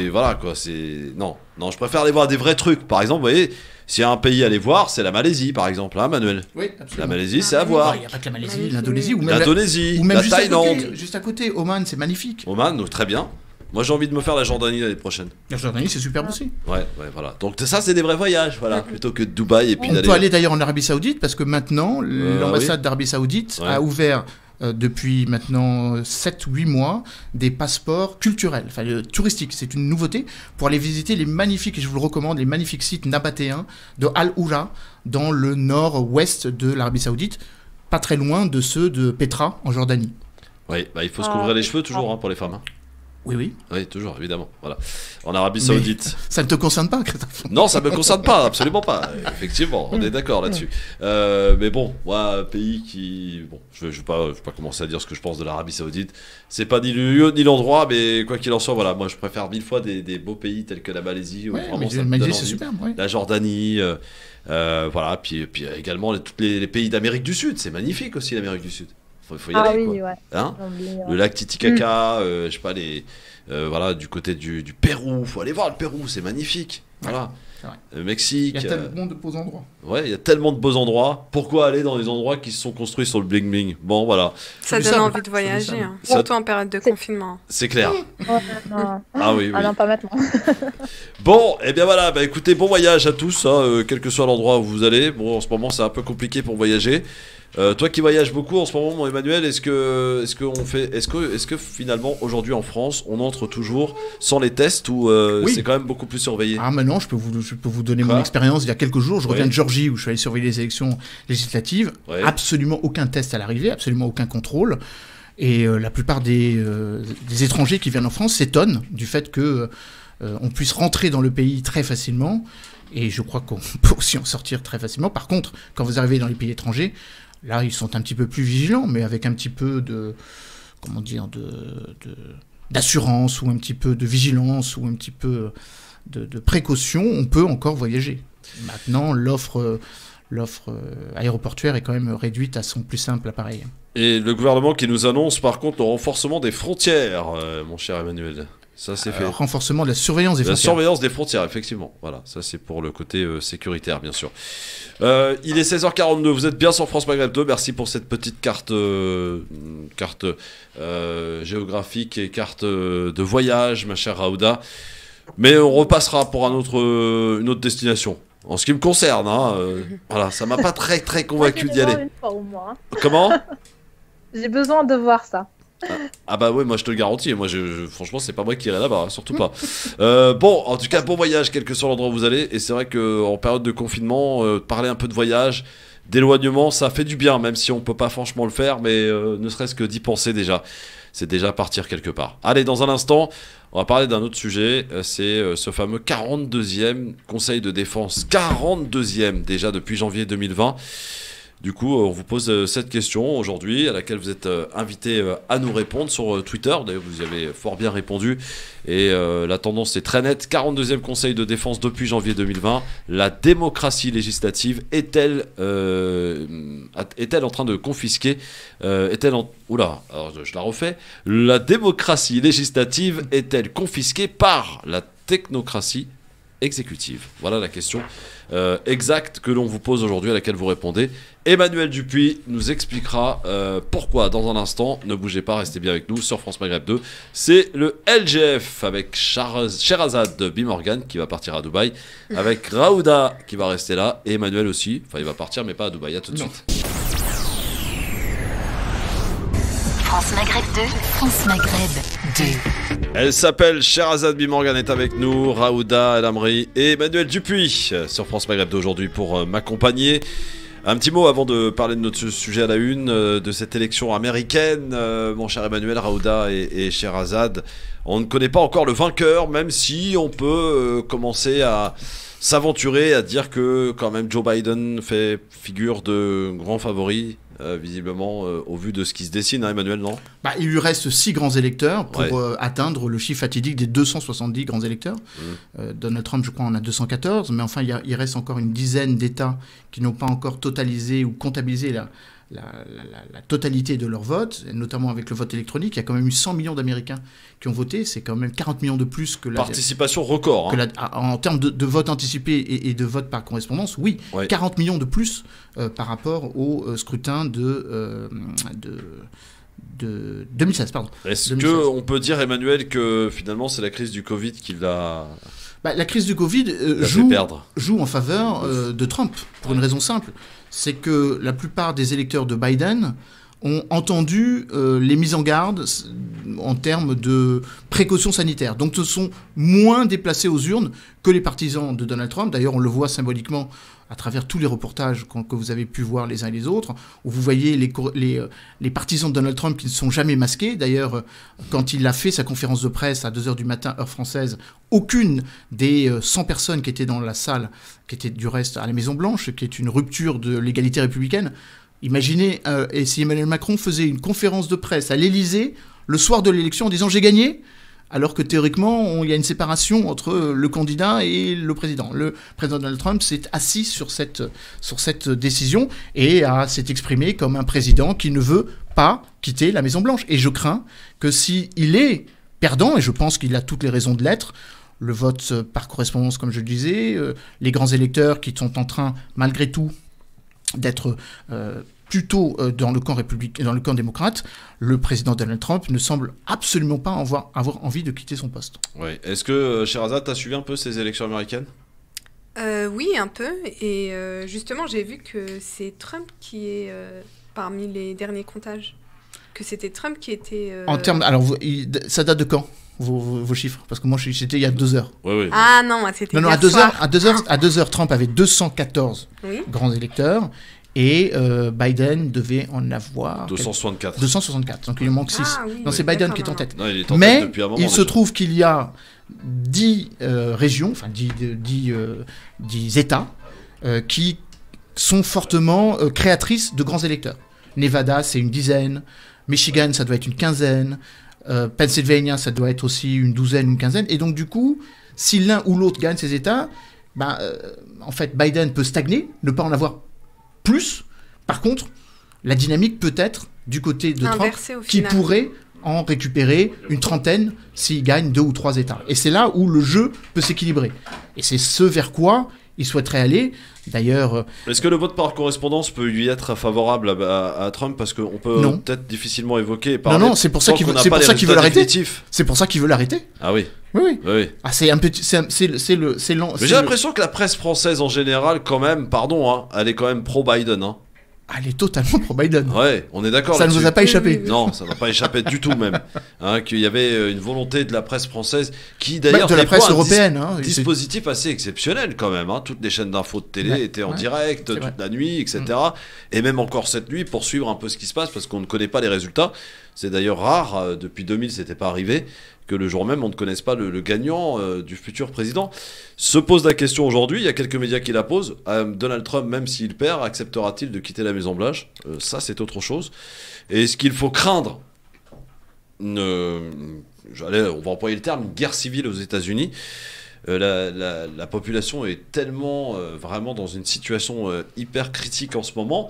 voilà quoi. Non, je préfère aller voir des vrais trucs. Par exemple, vous voyez. S'il y a un pays à aller voir, c'est la Malaisie, par exemple, hein, Manuel? Oui, absolument. La Malaisie, c'est à voir. Il n'y a pas que la Malaisie, l'Indonésie, ou même l'Indonésie, ou même la Thaïlande. Juste à côté, Oman, c'est magnifique. Oman, très bien. Moi, j'ai envie de me faire la Jordanie l'année prochaine. La Jordanie, c'est superbe aussi. Ouais, voilà. Donc ça, c'est des vrais voyages, voilà, plutôt que de Dubaï et puis On d'aller. peut aller d'ailleurs en Arabie Saoudite parce que maintenant, l'ambassade d'Arabie Saoudite a ouvert depuis maintenant 7-8 mois des passeports culturels, enfin touristiques. C'est une nouveauté pour aller visiter les magnifiques, et je vous le recommande, les magnifiques sites nabatéens de Al-Oula dans le nord-ouest de l'Arabie Saoudite, pas très loin de ceux de Petra en Jordanie. Oui, il faut se couvrir les cheveux toujours pour les femmes. Oui. Oui, toujours, évidemment. Voilà. En Arabie Saoudite. Ça ne te concerne pas, Christophe? Non, ça ne me concerne pas, absolument pas. Effectivement, on est d'accord là-dessus. Mais bon, moi, un pays qui. Bon, je ne vais pas commencer à dire ce que je pense de l'Arabie Saoudite. C'est pas ni le lieu ni l'endroit, mais quoi qu'il en soit, voilà, moi je préfère 1000 fois des beaux pays tels que la Malaisie. Où vraiment, ça me donne envie. C'est superbe, la Jordanie. Voilà, puis également tous les pays d'Amérique du Sud. C'est magnifique aussi, l'Amérique du Sud. Faut y aller, quoi. Ouais. Hein, le lac Titicaca, je sais pas, voilà, du côté du Pérou, faut aller voir le Pérou, c'est magnifique. Voilà. Le Mexique. Il y a tellement de beaux endroits. Ouais, il y a tellement de beaux endroits. Pourquoi aller dans des endroits qui se sont construits sur le bling bling? Bon, voilà. Ça donne envie de voyager, hein. Surtout en période de confinement. C'est clair. Ah oui. Ah non, pas maintenant. Bon, et bien voilà, écoutez, bon voyage à tous, quel que soit l'endroit où vous allez. Bon, en ce moment, c'est un peu compliqué pour voyager. Toi qui voyages beaucoup en ce moment, mon Emmanuel, est-ce que finalement aujourd'hui en France, on entre toujours sans les tests ou c'est quand même beaucoup plus surveillé? Ah mais non, je peux vous donner mon expérience. Il y a quelques jours, je reviens de Géorgie où je suis allé surveiller les élections législatives. Absolument aucun test à l'arrivée, absolument aucun contrôle. Et la plupart des étrangers qui viennent en France s'étonnent du fait que on puisse rentrer dans le pays très facilement. Et je crois qu'on peut aussi en sortir très facilement. Par contre, quand vous arrivez dans les pays étrangers, là, ils sont un petit peu plus vigilants, mais avec un petit peu d'assurance ou un petit peu de vigilance ou un petit peu de précaution, on peut encore voyager. Maintenant, l'offre aéroportuaire est quand même réduite à son plus simple appareil. Et le gouvernement qui nous annonce par contre le renforcement des frontières, mon cher Emmanuel. Ça c'est fait. Renforcement de la surveillance des frontières. La surveillance des frontières, effectivement. Voilà, ça c'est pour le côté sécuritaire, bien sûr. Il est 16h42, vous êtes bien sur France Maghreb 2. Merci pour cette petite carte géographique et carte de voyage, ma chère Raouda. Mais on repassera pour une autre destination. En ce qui me concerne, voilà, ça m'a pas très convaincu d'y aller. Une fois au moins. Comment? J'ai besoin de voir ça. Ah bah ouais, moi je te le garantis, moi franchement c'est pas moi qui irai là-bas, surtout pas. Bon, en tout cas bon voyage quel que soit l'endroit où vous allez, et c'est vrai qu'en période de confinement, parler un peu de voyage, d'éloignement, ça fait du bien, même si on peut pas franchement le faire, mais ne serait-ce que d'y penser déjà, c'est déjà partir quelque part. Allez, dans un instant, on va parler d'un autre sujet, c'est ce fameux 42e Conseil de défense, 42e déjà depuis janvier 2020. Du coup, on vous pose cette question aujourd'hui, à laquelle vous êtes invité à nous répondre sur Twitter. D'ailleurs, vous y avez fort bien répondu. Et la tendance est très nette. 42e Conseil de défense depuis janvier 2020. La démocratie législative est-elle en train de confisquer Oula, alors je la refais. La démocratie législative est-elle confisquée par la technocratie exécutive? Voilà la question exacte que l'on vous pose aujourd'hui, à laquelle vous répondez. Emmanuel Dupuis nous expliquera pourquoi dans un instant. Ne bougez pas, restez bien avec nous sur France Maghreb 2. C'est le LGF avec Sherazade Bimorgan qui va partir à Dubaï, avec Raouda qui va rester là, et Emmanuel aussi. Enfin, il va partir, mais pas à Dubaï. À tout de suite. France Maghreb 2, France Maghreb 2. Elle s'appelle Sherazade Bimorgan, est avec nous, Raouda El Amri et Emmanuel Dupuis sur France Maghreb 2 aujourd'hui pour m'accompagner. Un petit mot avant de parler de notre sujet à la une, de cette élection américaine, mon cher Emmanuel, Raouda et Sherazade. On ne connaît pas encore le vainqueur, même si on peut commencer à s'aventurer à dire que quand même Joe Biden fait figure de grand favori, visiblement, au vu de ce qui se dessine, hein, Emmanuel, non? Il lui reste 6 grands électeurs pour atteindre le chiffre fatidique des 270 grands électeurs. Donald Trump, je crois, en a 214, mais enfin, il reste encore une dizaine d'États qui n'ont pas encore totalisé ou comptabilisé la totalité de leur vote, notamment avec le vote électronique. Il y a quand même eu 100 millions d'Américains qui ont voté, c'est quand même 40 millions de plus que la... Participation record. En termes de vote anticipé et de vote par correspondance, oui, 40 millions de plus par rapport au scrutin 2016, pardon. Est-ce 2016. qu'on peut dire, Emmanuel, que finalement c'est la crise du Covid qui l'a La crise du Covid fait perdre? joue en faveur de Trump, pour une raison simple. C'est que la plupart des électeurs de Biden ont entendu les mises en garde en termes de précautions sanitaires. Donc, se sont moins déplacés aux urnes que les partisans de Donald Trump. D'ailleurs, on le voit symboliquement à travers tous les reportages que vous avez pu voir les uns et les autres, où vous voyez les partisans de Donald Trump qui ne sont jamais masqués. D'ailleurs, quand il a fait sa conférence de presse à 2h du matin, heure française, aucune des 100 personnes qui étaient dans la salle, qui étaient du reste à la Maison-Blanche, qui est une rupture de l'égalité républicaine, imaginez, et si Emmanuel Macron faisait une conférence de presse à l'Élysée le soir de l'élection en disant « j'ai gagné », alors que théoriquement, il y a une séparation entre le candidat et le président. Le président Donald Trump s'est assis sur cette décision et s'est exprimé comme un président qui ne veut pas quitter la Maison-Blanche. Et je crains que s'il est perdant, et je pense qu'il a toutes les raisons de l'être, le vote par correspondance, comme je le disais, les grands électeurs qui sont en train, malgré tout, d'être plutôt dans le camp républicain, dans le camp démocrate, le président Donald Trump ne semble absolument pas avoir envie de quitter son poste. Ouais. Est-ce que, Sherazade, tu as suivi un peu ces élections américaines? Oui, un peu. Et justement, j'ai vu que c'est Trump qui est parmi les derniers comptages. Que c'était Trump qui était... En termes... Alors, ça date de quand vos chiffres? Parce que moi, j'étais il y a 2 heures. Oui. Ah non, c'était Non, hier soir. à 2 heures, Trump avait 214 grands électeurs. Et Biden devait en avoir 264. 264, donc il lui manque 6. Oui, non, c'est Biden qui est en tête. Non, il est en Mais tête depuis un moment, il se trouve qu'il y a 10 régions, enfin 10 États qui sont fortement créatrices de grands électeurs. Nevada, c'est une dizaine. Michigan, ça doit être une quinzaine. Pennsylvania, ça doit être aussi une douzaine, une quinzaine. Et donc du coup, si l'un ou l'autre gagne ces États, en fait, Biden peut stagner, ne pas en avoir plus. Par contre, la dynamique peut être du côté de Trump, qui pourrait en récupérer une trentaine s'il gagne 2 ou 3 États. Et c'est là où le jeu peut s'équilibrer. Et c'est ce vers quoi il souhaiterait aller. D'ailleurs... Est-ce que le vote par correspondance peut lui être favorable à Trump? Parce qu'on peut peut-être difficilement évoquer... Non, c'est pour ça qu'il veut l'arrêter. C'est pour ça qu'il veut l'arrêter. Ah oui. Oui. Ah, c'est un petit... C'est lent. Mais j'ai l'impression que la presse française en général, quand même, pardon, elle est quand même pro-Biden. Elle est totalement pro-Biden. Ouais, on est d'accord. Ça ne vous a pas échappé. Non, ça n'a pas échappé du tout même. Qu'il y avait une volonté de la presse française qui d'ailleurs de la presse européenne. Dispositif assez exceptionnel quand même. Toutes les chaînes d'infos de télé étaient en direct toute la nuit, etc. Et même encore cette nuit pour suivre un peu ce qui se passe parce qu'on ne connaît pas les résultats. C'est d'ailleurs rare. Depuis 2000, c'était pas arrivé que le jour même on ne connaisse pas le gagnant du futur président. Se pose la question aujourd'hui, il y a quelques médias qui la posent, Donald Trump, même s'il perd, acceptera-t-il de quitter la Maison-Blanche? Ça c'est autre chose. Et est-ce qu'il faut craindre on va employer le terme, une guerre civile aux États-Unis? La population est tellement vraiment dans une situation hyper critique en ce moment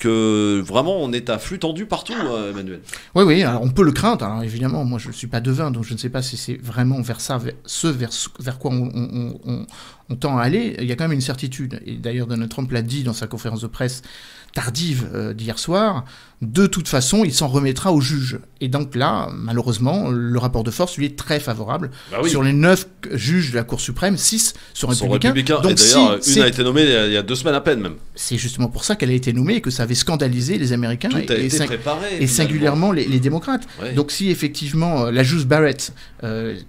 que vraiment on est à flux tendu partout, Emmanuel. Oui, alors on peut le craindre. Alors évidemment, moi je ne suis pas devin, donc je ne sais pas si c'est vraiment vers quoi on tend à aller. Il y a quand même une certitude, et d'ailleurs Donald Trump l'a dit dans sa conférence de presse tardive d'hier soir, de toute façon, il s'en remettra au juge. Et donc là, malheureusement, le rapport de force lui est très favorable. Sur les 9 juges de la Cour suprême, 6 sont républicains. Donc, et d'ailleurs, une a été nommée il y a 2 semaines à peine même. C'est justement pour ça qu'elle a été nommée et que ça avait scandalisé les Américains et singulièrement les démocrates. Donc si effectivement la juge Barrett,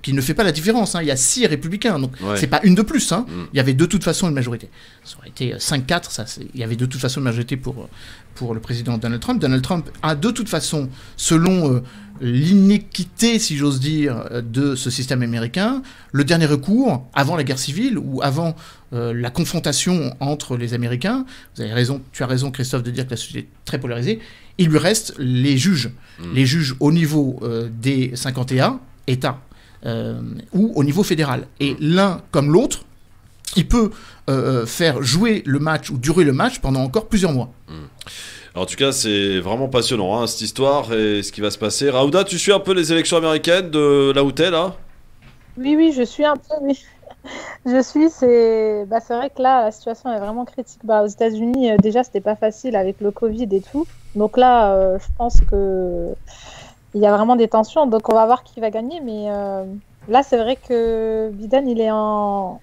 qui ne fait pas la différence, il y a 6 républicains, donc c'est pas une de plus. Il y avait de toute façon une majorité. Ça aurait été 5-4, il y avait de toute façon une majorité pour le président Donald Trump. Donald Trump a de toute façon, selon l'iniquité, si j'ose dire, de ce système américain, le dernier recours, avant la guerre civile ou avant la confrontation entre les Américains. Tu as raison Christophe de dire que la société est très polarisée. Il lui reste les juges. Les juges au niveau des 51 États ou au niveau fédéral. Et l'un comme l'autre, il peut faire jouer le match ou durer le match pendant encore plusieurs mois. Alors, en tout cas, c'est vraiment passionnant, cette histoire et ce qui va se passer. Raouda, tu suis un peu les élections américaines de là où t'es, là? Oui, je suis un peu, oui. C'est vrai que là, la situation est vraiment critique. Aux États-Unis, déjà, c'était pas facile avec le Covid et tout. Donc là, je pense que il y a vraiment des tensions. Donc on va voir qui va gagner. Mais là, c'est vrai que Biden, il est en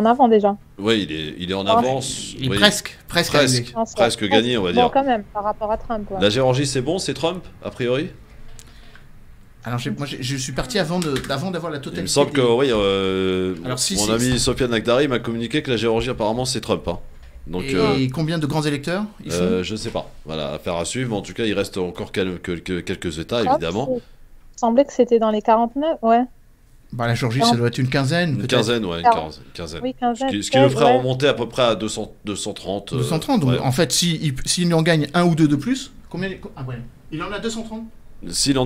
avant déjà. Oui, il est en avance. Il est Oui. presque arrivé. Presque gagné, on va Bon, dire. quand même, par rapport à Trump. Ouais. La Géorgie, c'est bon, c'est Trump, a priori? Alors je suis parti avant d'avoir la totalité. Il me semble que, oui, Alors, mon ami Sofiane Nagdari m'a communiqué que la Géorgie, apparemment, c'est Trump. Hein. Donc, Et combien de grands électeurs ils font je ne sais pas. Voilà, affaire à suivre. Mais en tout cas, il reste encore quelques États, Trump, évidemment. Il semblait que c'était dans les 49, ouais. La Géorgie, ça doit être une quinzaine, Une peut-être. quinzaine, ouais, une quinzaine. Oui, 15. Ce qui le ferait remonter à peu près à 230. 230. Donc, ouais. en fait, s'il en gagne un ou deux de plus, combien il en a 230. Il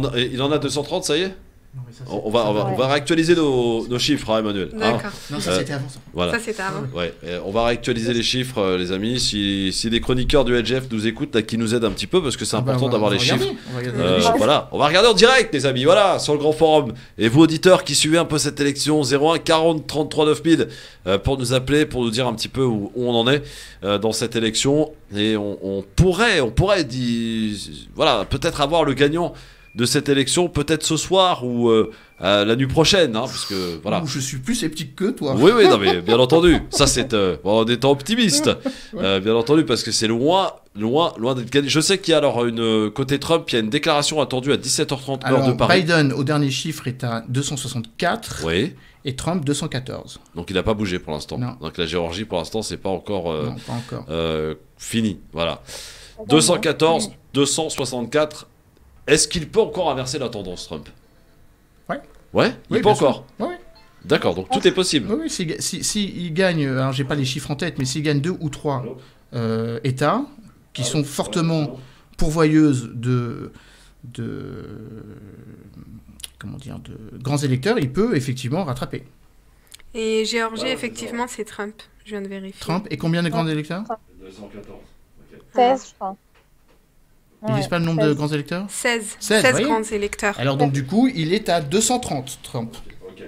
en a 230, ça y est? Non, mais ça, On va réactualiser nos chiffres, hein, Emmanuel. Hein. D'accord. Non, ça c'était avant ça. Voilà. Ça, c'était avant. Ouais, on va réactualiser les chiffres, les amis. Si des chroniqueurs du LGF nous écoutent, là, qui nous aident un petit peu, parce que c'est important d'avoir les chiffres. On va regarder les chiffres. Voilà, on va regarder en direct, les amis. Voilà, sur le grand forum. Et vous, auditeurs, qui suivez un peu cette élection, 01 40 33 9000, pour nous appeler, pour nous dire un petit peu où on en est dans cette élection. Et on pourrait voilà, peut-être avoir le gagnant de cette élection, peut-être ce soir ou la nuit prochaine, hein, parce que voilà. Je suis plus sceptique que toi. Oui, non, mais bien entendu. Ça, c'est en étant optimiste, bien entendu, parce que c'est loin d'être gagné. Je sais qu'il y a alors côté Trump, il y a une déclaration attendue à 17h30 heure de Paris. Biden, au dernier chiffre, est à 264. Oui. Et Trump, 214. Donc il n'a pas bougé pour l'instant. Non. Donc la Géorgie, pour l'instant, c'est pas encore, Non, pas encore. fini. Voilà. 214, 264. Est-ce qu'il peut encore inverser la tendance, Trump? Ouais. Ouais, Oui, il peut bien sûr. encore. Ouais. D'accord, donc tout est possible. Oui, s'il gagne, alors j'ai pas les chiffres en tête, mais s'il gagne 2 ou 3 États qui sont fortement pourvoyeuses de grands électeurs, il peut effectivement rattraper. Et Géorgie, effectivement, c'est Trump. Je viens de vérifier. Trump, et combien de grands électeurs? 214. 16, je crois. Ils disent pas le nombre de grands électeurs? 16 voyez. grands électeurs. Alors donc du coup, il est à 230, Trump. Ok.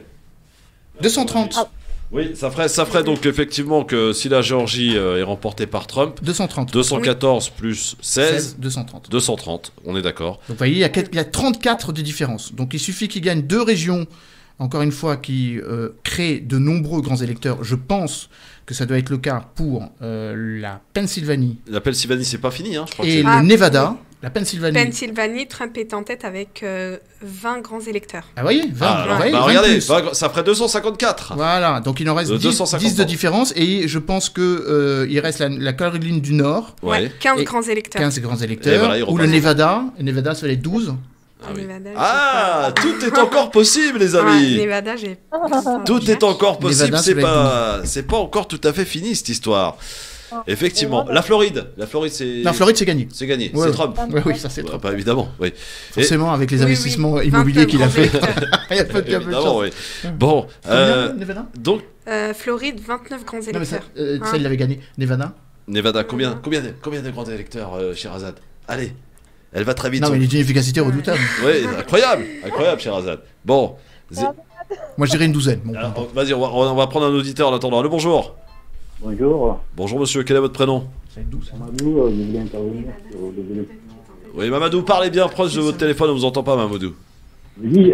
230. Oui, ça ferait donc effectivement que si la Géorgie est remportée par Trump, 230. 214 plus 16, 230. 230, on est d'accord. Donc vous voyez, il y a 34 de différence. Donc il suffit qu'il gagne 2 régions, encore une fois, qui créent de nombreux grands électeurs. Je pense que ça doit être le cas pour la Pennsylvanie. La Pennsylvanie, c'est pas fini, hein, je crois Et que le Nevada. La Pennsylvanie, Trump est en tête avec 20 grands électeurs. Ah, voyez, 20, regardez, plus. ça ferait 254. Voilà, donc il en reste 10 de différence. Et je pense qu'il reste la Caroline du Nord. Ouais. 15 grands électeurs. 15 grands électeurs. Voilà, ou le Nevada. Le Nevada, ça va être 12. Tout est encore possible, les amis. Nevada, j'ai... Tout est encore possible, Nevada, c'est pas encore tout à fait fini cette histoire. Effectivement, la Floride c'est... La Floride, c'est gagné. C'est gagné, Ouais. c'est Trump. Oui, ça c'est Trump. Bah, évidemment, oui. Forcément, avec les Oui, investissements oui. immobiliers qu'il a 29 fait. grands Il y a peu de Évidemment, chance. oui. Bon, Combien, Nevada donc, Floride, 29 grands Non, mais électeurs. ça, il l'avait gagné. Nevada. Nevada, combien de grands électeurs, Sherazade? Allez, elle va très vite. Non, mais il est d'une efficacité redoutable. Oui, incroyable, Sherazade. Bon, Moi, je dirais une douzaine. Bon, alors, vas-y, on va prendre un auditeur en attendant. Allô, bonjour. Bonjour, Bonjour monsieur, quel est votre prénom? Mamadou, je voulais intervenir sur les élections. Oui, Mamadou, parlez bien proche de votre téléphone, on vous entend pas, Mamadou. Oui,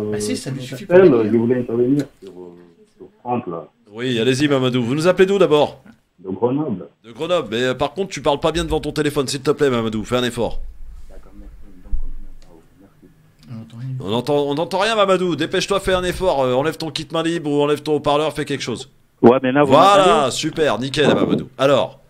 Bah si, ça lui suffit je pour je voulais intervenir sur Trump, là, Oui, allez-y, Mamadou. Vous nous appelez d'où d'abord? de Grenoble. De Grenoble. Mais par contre, tu parles pas bien devant ton téléphone, s'il te plaît, Mamadou. Fais un effort. D'accord, merci. On n'entend rien, Mamadou. Dépêche-toi, fais un effort. Enlève ton kit main libre ou enlève ton haut-parleur, fais quelque chose. Ouais, mais là, vous Voilà, m'entendez? super, nickel, Mamadou. Alors,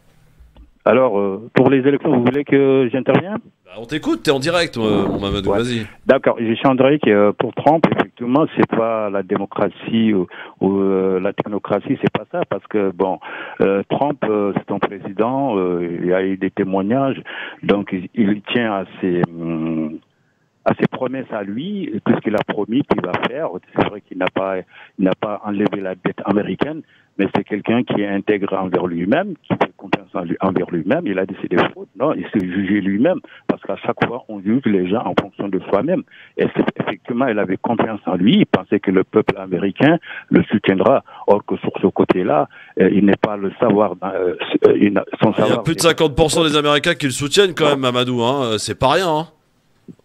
Alors, pour les élections, vous voulez que j'intervienne? bah, on t'écoute, t'es en direct, mon Mamadou, Ouais. vas-y. D'accord, je suis André, que pour Trump, effectivement, c'est pas la démocratie ou la technocratie, c'est pas ça, parce que bon, Trump, c'est un président, il y a eu des témoignages, donc il tient à à ses promesses à lui, tout ce qu'il a promis qu'il va faire. C'est vrai qu'il n'a pas enlevé la dette américaine, mais c'est quelqu'un qui est intègre envers lui-même, qui fait confiance envers lui-même. Il a dit c'est des fraudes. Non, il s'est jugé lui-même, parce qu'à chaque fois, on juge les gens en fonction de soi-même. Et effectivement, il avait confiance en lui. Il pensait que le peuple américain le soutiendra. Or que sur ce côté-là, il n'est pas le savoir. Il y a plus de 50% des Américains qui le soutiennent quand même, Mamadou. Hein. C'est pas rien. Hein.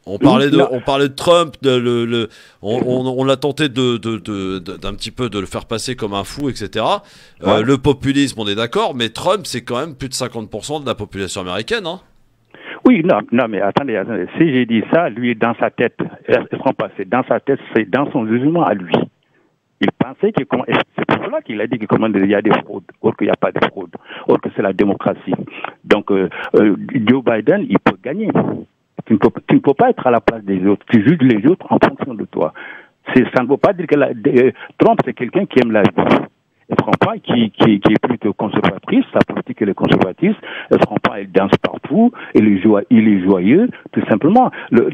On parlait de Trump, on l'a tenté d'un petit peu de le faire passer comme un fou, etc. Ouais. Le populisme, on est d'accord, mais Trump, c'est quand même plus de 50% de la population américaine. Hein. Oui, non, mais attendez. Si j'ai dit ça, lui, dans sa tête, c'est dans sa tête, c'est dans son jugement à lui. Il pensait que, c'est pour cela qu'il a dit qu'il y a des fraudes, or qu'il n'y a pas de fraude, or que c'est la démocratie. Donc, Joe Biden, il peut gagner. Tu ne peux pas être à la place des autres. Tu juges les autres en fonction de toi. Ça ne veut pas dire que Trump, c'est quelqu'un qui aime la vie. Et Trump, qui est plutôt conservatrice, sa politique elle est conservatrice. Trump, il danse partout, il est joyeux, tout simplement.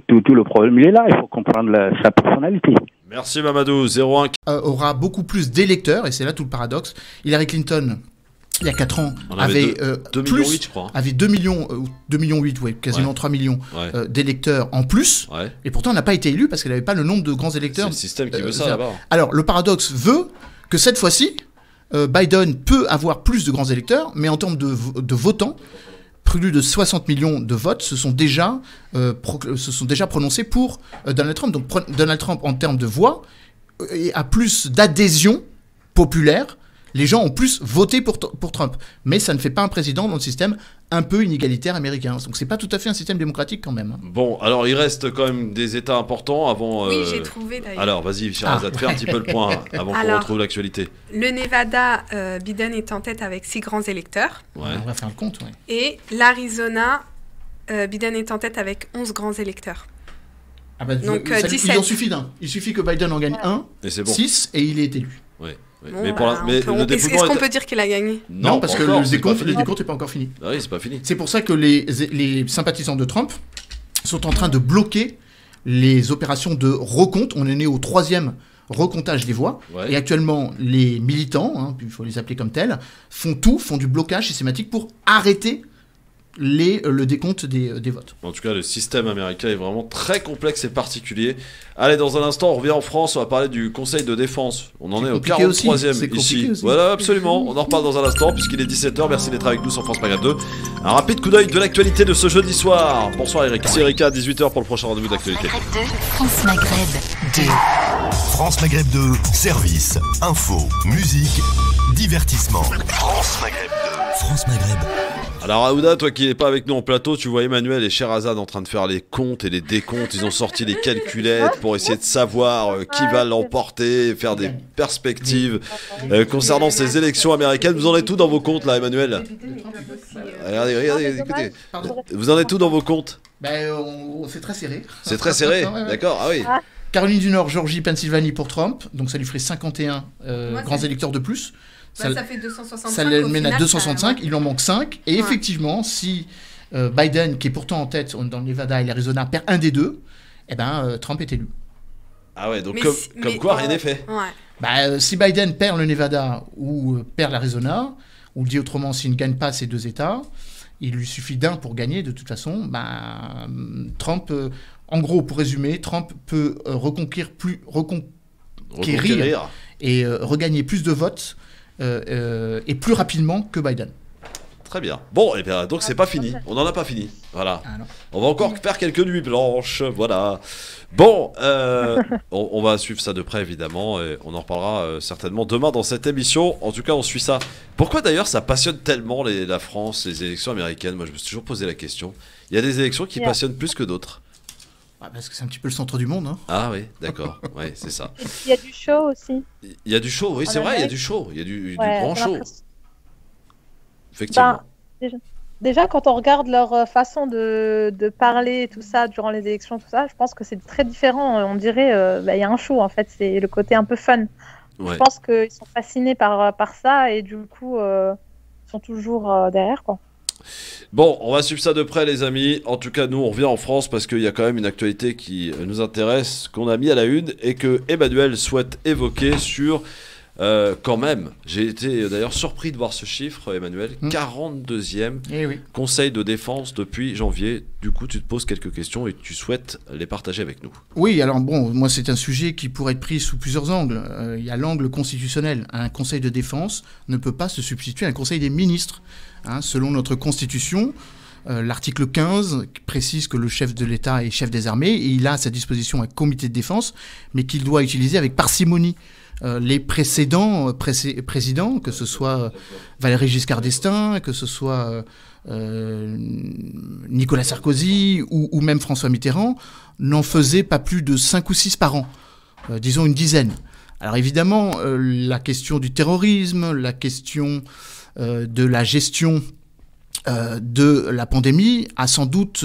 Tout le problème, il est là. Il faut comprendre sa personnalité. Merci Mamadou, 01. Aura beaucoup plus d'électeurs, et c'est là tout le paradoxe. Hillary Clinton, il y a 4 ans, avait 2,8 millions, je crois. Avait 2 millions, 2 millions 8, ouais, quasiment 3 millions d'électeurs en plus. Ouais. Et pourtant, elle n'a pas été élue parce qu'elle n'avait pas le nombre de grands électeurs. C'est le système qui veut ça là-bas. Alors, le paradoxe veut que cette fois-ci, Biden peut avoir plus de grands électeurs, mais en termes de votants, plus de 60 millions de votes se sont déjà prononcés pour Donald Trump. Donc Donald Trump, en termes de voix, a plus d'adhésion populaire. Les gens ont plus voté pour Trump. Mais ça ne fait pas un président dans le système un peu inégalitaire américain. Donc c'est pas tout à fait un système démocratique quand même. Bon, alors il reste quand même des États importants avant... Oui, j'ai trouvé d'ailleurs. Alors vas-y, Sherazade, fais un petit peu le point avant qu'on retrouve l'actualité. Le Nevada, Biden est en tête avec 6 grands électeurs. Ouais. On va faire le compte, ouais. Et l'Arizona, Biden est en tête avec 11 grands électeurs. Ah bah, donc, il en suffit d'un. Il suffit que Biden en gagne 1, 6 et il est élu. Ouais. Bon, est-ce qu'on peut dire qu'il a gagné? Non, parce que le décompte n'est pas encore fini. Ah oui, c'est pas fini. C'est pour ça que les sympathisants de Trump sont en train de bloquer les opérations de recompte. On est né au 3e recomptage des voix. Ouais. Et actuellement, les militants, il faut les appeler comme tels, font du blocage systématique pour arrêter le décompte des votes. En tout cas, le système américain est vraiment très complexe et particulier. Allez, dans un instant, on revient en France, on va parler du Conseil de défense. On en est au 43e ici. Voilà, absolument. On en reparle dans un instant, puisqu'il est 17h. Merci d'être avec nous sur France Maghreb 2. Un rapide coup d'œil de l'actualité de ce jeudi soir. Bonsoir Eric. C'est Erika, 18h pour le prochain rendez-vous d'actualité. France Maghreb 2. France Maghreb 2, service, info, musique, divertissement. France Maghreb 2. France Maghreb. Alors Aouda, toi qui n'es pas avec nous en plateau, tu vois Emmanuel et Sherazade en train de faire les comptes et les décomptes. Ils ont sorti les calculettes pour essayer de savoir qui va l'emporter, faire des perspectives concernant ces élections américaines. Vous en êtes où dans vos comptes là, Emmanuel? Regardez, écoutez. Vous en êtes où dans vos comptes? C'est très serré. C'est très serré, d'accord, ah oui. Caroline du Nord, Georgie, Pennsylvanie pour Trump, donc ça lui ferait 51 grands électeurs de plus. Ça fait 265. Ça le mène à 265, il en manque 5. Et effectivement, si Biden, qui est pourtant en tête dans le Nevada et l'Arizona, perd un des deux, Trump est élu. Ah ouais, donc comme quoi, rien n'est fait. Ouais. Si Biden perd le Nevada ou perd l'Arizona, ou dit autrement, s'il ne gagne pas ces 2 États, il lui suffit d'un pour gagner. De toute façon, Trump, en gros, pour résumer, Trump peut reconquérir et regagner plus de votes et plus rapidement que Biden. Très bien. Bon, et bien donc c'est pas fini. On n'en a pas fini. Voilà. On va encore faire quelques nuits blanches. Voilà. Bon, on va suivre ça de près évidemment. Et on en reparlera certainement demain dans cette émission. En tout cas, on suit ça. Pourquoi d'ailleurs ça passionne tellement la France, les élections américaines? Moi, je me suis toujours posé la question. Il y a des élections qui passionnent plus que d'autres. Parce que c'est un petit peu le centre du monde. Ah oui, d'accord. Ouais, c'est ça. Il y a du show aussi. Il y a du show, oui, c'est vrai, il y a du show. Il y a du grand show. Effectivement. Déjà, quand on regarde leur façon de parler et tout ça durant les élections, tout ça, je pense que c'est très différent. On dirait il y a un show en fait, c'est le côté un peu fun. Ouais. Je pense qu'ils sont fascinés par ça et du coup, ils sont toujours derrière quoi. Bon, on va suivre ça de près, les amis. En tout cas, nous, on revient en France parce qu'il y a quand même une actualité qui nous intéresse, qu'on a mis à la une et que Emmanuel souhaite évoquer sur... quand même, j'ai été d'ailleurs surpris de voir ce chiffre, Emmanuel. 42e Conseil de défense depuis janvier. Du coup, tu te poses quelques questions et tu souhaites les partager avec nous. Oui, alors bon, moi c'est un sujet qui pourrait être pris sous plusieurs angles. Il y a l'angle constitutionnel. Un Conseil de défense ne peut pas se substituer à un Conseil des ministres. Selon notre Constitution, l'article 15 précise que le chef de l'État est chef des armées et il a à sa disposition un comité de défense, mais qu'il doit utiliser avec parcimonie. Les précédents présidents, que ce soit Valéry Giscard d'Estaing, que ce soit Nicolas Sarkozy ou même François Mitterrand, n'en faisaient pas plus de 5 ou 6 par an, disons une dizaine. Alors évidemment, la question du terrorisme, la question de la gestion de la pandémie a sans doute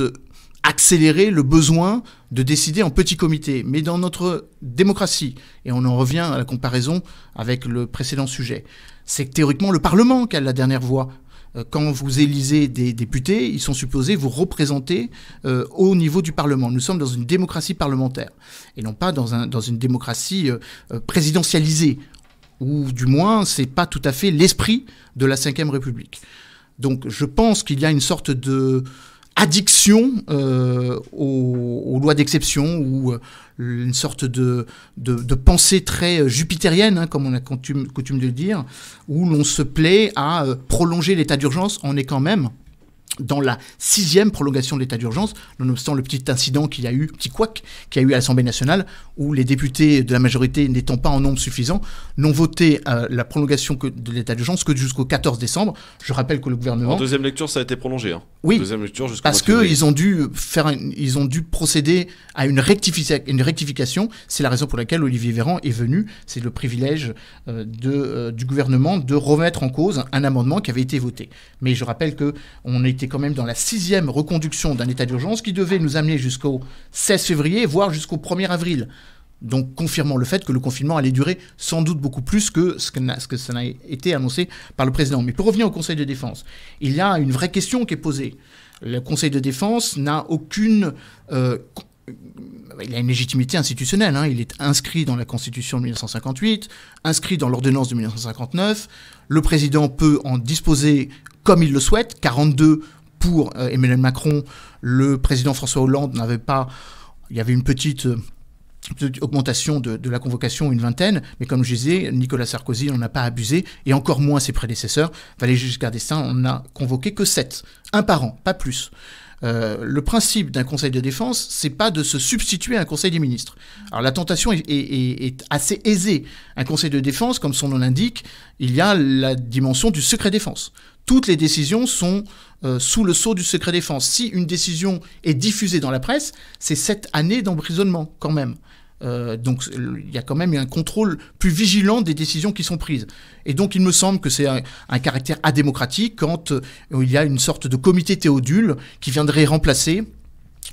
accélérer le besoin de décider en petit comité. Mais dans notre démocratie, et on en revient à la comparaison avec le précédent sujet, c'est que théoriquement le Parlement qui a la dernière voix. Quand vous élisez des députés, ils sont supposés vous représenter au niveau du Parlement. Nous sommes dans une démocratie parlementaire, et non pas dans une démocratie présidentialisée, ou du moins c'est pas tout à fait l'esprit de la Ve République. Donc je pense qu'il y a une sorte de addiction aux lois d'exception ou une sorte de pensée très jupitérienne, comme on a coutume de le dire, où l'on se plaît à prolonger l'état d'urgence. On est quand même dans la 6e prolongation de l'état d'urgence, nonobstant le petit incident qu'il y a eu, petit couac qu'il y a eu à l'Assemblée nationale, où les députés de la majorité n'étant pas en nombre suffisant, n'ont voté la prolongation de l'état d'urgence que jusqu'au 14 décembre. Je rappelle que le gouvernement... En deuxième lecture, ça a été prolongé. Oui, deuxième lecture jusqu'au parce qu'ils ont dû procéder à une rectification. C'est la raison pour laquelle Olivier Véran est venu. C'est le privilège du gouvernement de remettre en cause un amendement qui avait été voté. Mais je rappelle qu'on était quand même dans la 6e reconduction d'un état d'urgence qui devait nous amener jusqu'au 16 février, voire jusqu'au 1er avril. Donc confirmant le fait que le confinement allait durer sans doute beaucoup plus que ce que ça n'a été annoncé par le président. Mais pour revenir au Conseil de défense, il y a une vraie question qui est posée. Le Conseil de défense n'a aucune... il a une légitimité institutionnelle. Il est inscrit dans la Constitution de 1958, inscrit dans l'ordonnance de 1959. Le président peut en disposer comme il le souhaite. 42 pour Emmanuel Macron. Le président François Hollande n'avait pas... Il y avait une petite augmentation de la convocation, une vingtaine, mais comme je disais, Nicolas Sarkozy n'en a pas abusé, et encore moins ses prédécesseurs. Valéry Giscard d'Estaing, on n'a convoqué que 7, un par an, pas plus. Le principe d'un conseil de défense, c'est pas de se substituer à un conseil des ministres. Alors la tentation est assez aisée. Un conseil de défense, comme son nom l'indique, il y a la dimension du secret défense. Toutes les décisions sont sous le sceau du secret défense. Si une décision est diffusée dans la presse, c'est 7 années d'emprisonnement quand même. Donc il y a quand même un contrôle plus vigilant des décisions qui sont prises. Et donc il me semble que c'est un caractère adémocratique quand il y a une sorte de comité Théodule qui viendrait remplacer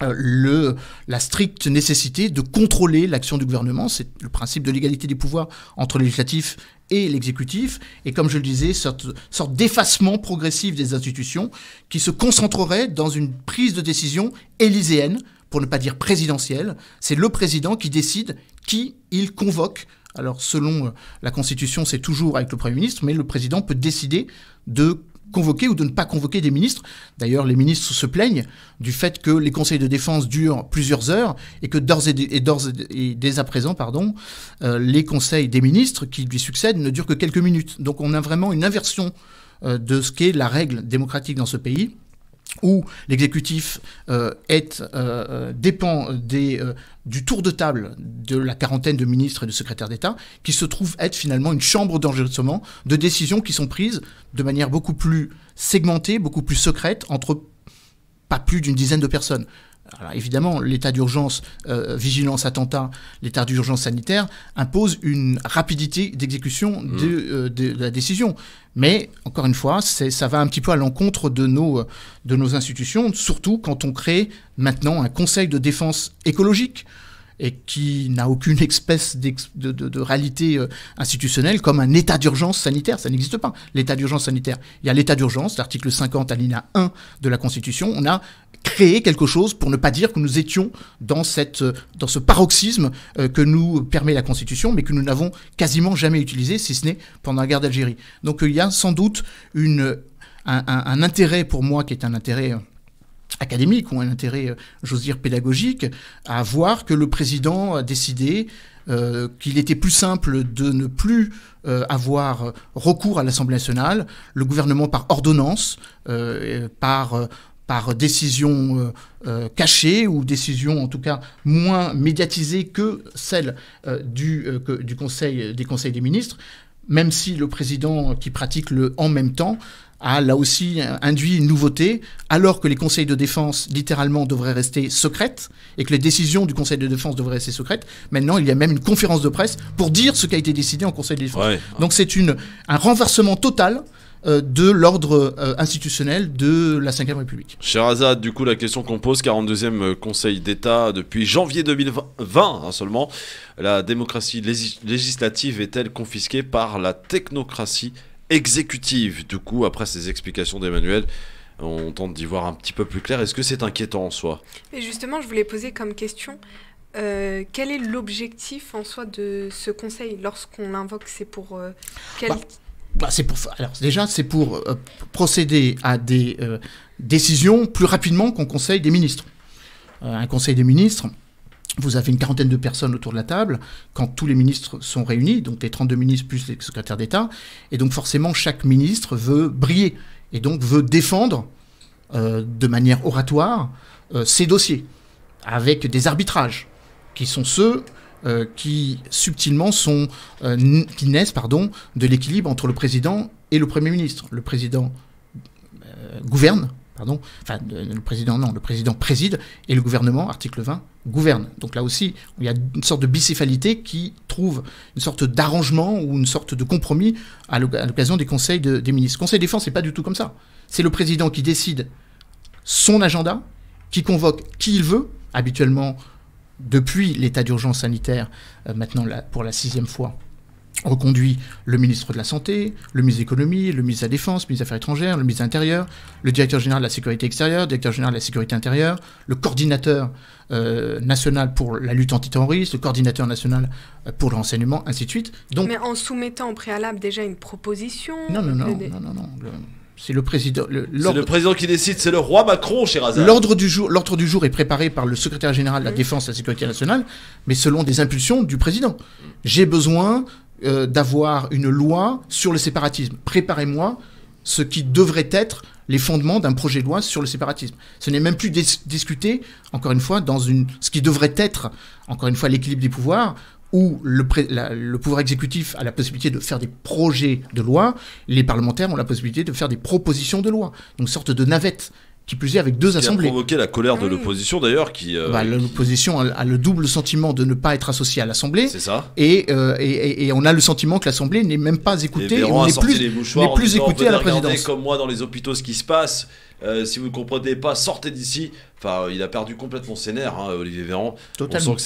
la stricte nécessité de contrôler l'action du gouvernement. C'est le principe de l'égalité des pouvoirs entre le législatif et l'exécutif, et comme je le disais, sorte d'effacement progressif des institutions qui se concentrerait dans une prise de décision élyséenne, pour ne pas dire présidentielle. C'est le président qui décide qui il convoque. Alors selon la Constitution, c'est toujours avec le Premier ministre, mais le président peut décider de convoquer ou de ne pas convoquer des ministres. D'ailleurs, les ministres se plaignent du fait que les conseils de défense durent plusieurs heures et que dès à présent, les conseils des ministres qui lui succèdent ne durent que quelques minutes. Donc on a vraiment une inversion de ce qu'est la règle démocratique dans ce pays, où l'exécutif dépend du tour de table de la quarantaine de ministres et de secrétaires d'État, qui se trouve être finalement une chambre d'enregistrement de décisions qui sont prises de manière beaucoup plus segmentée, beaucoup plus secrète, entre pas plus d'une dizaine de personnes. Alors évidemment, l'état d'urgence, vigilance, attentat, l'état d'urgence sanitaire impose une rapidité d'exécution de la décision. Mais, encore une fois, ça va un petit peu à l'encontre de nos institutions, surtout quand on crée maintenant un conseil de défense écologique. et qui n'a aucune espèce de réalité institutionnelle, comme un état d'urgence sanitaire. Ça n'existe pas, l'état d'urgence sanitaire. Il y a l'état d'urgence, l'article 50, alinéa 1 de la Constitution. On a créé quelque chose pour ne pas dire que nous étions dans ce paroxysme que nous permet la Constitution, mais que nous n'avons quasiment jamais utilisé, si ce n'est pendant la guerre d'Algérie. Donc il y a sans doute un intérêt pour moi, qui est un intérêt académique ou un intérêt, j'ose dire, pédagogique, à voir que le président a décidé qu'il était plus simple de ne plus avoir recours à l'Assemblée nationale, le gouvernement par ordonnance, par décision cachée ou décision en tout cas moins médiatisée que celle des conseils des ministres, même si le président qui pratique le « en même temps » a là aussi induit une nouveauté, alors que les conseils de défense, littéralement, devraient rester secrètes, et que les décisions du conseil de défense devraient rester secrètes. Maintenant, il y a même une conférence de presse pour dire ce qui a été décidé en conseil de défense. Ouais. Donc c'est un renversement total de l'ordre institutionnel de la Ve République. Sherazade, du coup, la question qu'on pose, 42e Conseil d'État depuis janvier 2020 seulement, la démocratie législative est-elle confisquée par la technocratie exécutive? Du coup, après ces explications d'Emmanuel, on tente d'y voir un petit peu plus clair. Est-ce que c'est inquiétant en soi? Et justement, je voulais poser comme question, quel est l'objectif en soi de ce conseil lorsqu'on l'invoque? C'est pour c'est pour procéder à des décisions plus rapidement qu'un conseil des ministres. Un conseil des ministres, vous avez une quarantaine de personnes autour de la table, quand tous les ministres sont réunis, donc les 32 ministres plus les secrétaires d'État, et donc forcément chaque ministre veut briller, et donc veut défendre de manière oratoire ses dossiers, avec des arbitrages, qui sont ceux qui subtilement qui naissent de l'équilibre entre le président et le Premier ministre. Le président gouverne, le président préside, et le gouvernement, article 20, gouverne. Donc là aussi, il y a une sorte de bicéphalité qui trouve une sorte d'arrangement ou une sorte de compromis à l'occasion des conseils des ministres. Conseil de défense, c'est pas du tout comme ça. C'est le président qui décide son agenda, qui convoque qui il veut, habituellement depuis l'état d'urgence sanitaire, maintenant pour la 6e fois, reconduit le ministre de la Santé, le ministre de l'Économie, le ministre de la Défense, le ministre des Affaires étrangères, le ministre de l'Intérieur, le directeur général de la Sécurité extérieure, le directeur général de la Sécurité intérieure, le coordinateur national pour la lutte antiterroriste, le coordinateur national pour le renseignement, ainsi de suite. Donc, mais en soumettant au préalable déjà une proposition? Non. C'est le président. C'est le président qui décide, c'est le roi Macron, Sherazade. L'ordre du jour est préparé par le secrétaire général de la Défense et de la Sécurité nationale, mais selon des impulsions du président. J'ai besoin d'avoir une loi sur le séparatisme. Préparez-moi ce qui devrait être les fondements d'un projet de loi sur le séparatisme. Ce n'est même plus discuté, encore une fois, ce qui devrait être, encore une fois, l'équilibre des pouvoirs, où le pouvoir exécutif a la possibilité de faire des projets de loi, les parlementaires ont la possibilité de faire des propositions de loi. Donc une sorte de navette, qui plus est avec deux assemblées. Qui a provoqué la colère de l'opposition d'ailleurs. L'opposition a le double sentiment de ne pas être associée à l'Assemblée. C'est ça. Et on a le sentiment que l'Assemblée n'est même pas écoutée, on n'est plus écouté à la présidence. Regardez comme moi dans les hôpitaux ce qui se passe. Si vous ne comprenez pas, sortez d'ici. Enfin, il a perdu complètement ses nerfs, Olivier Véran. Totalement. On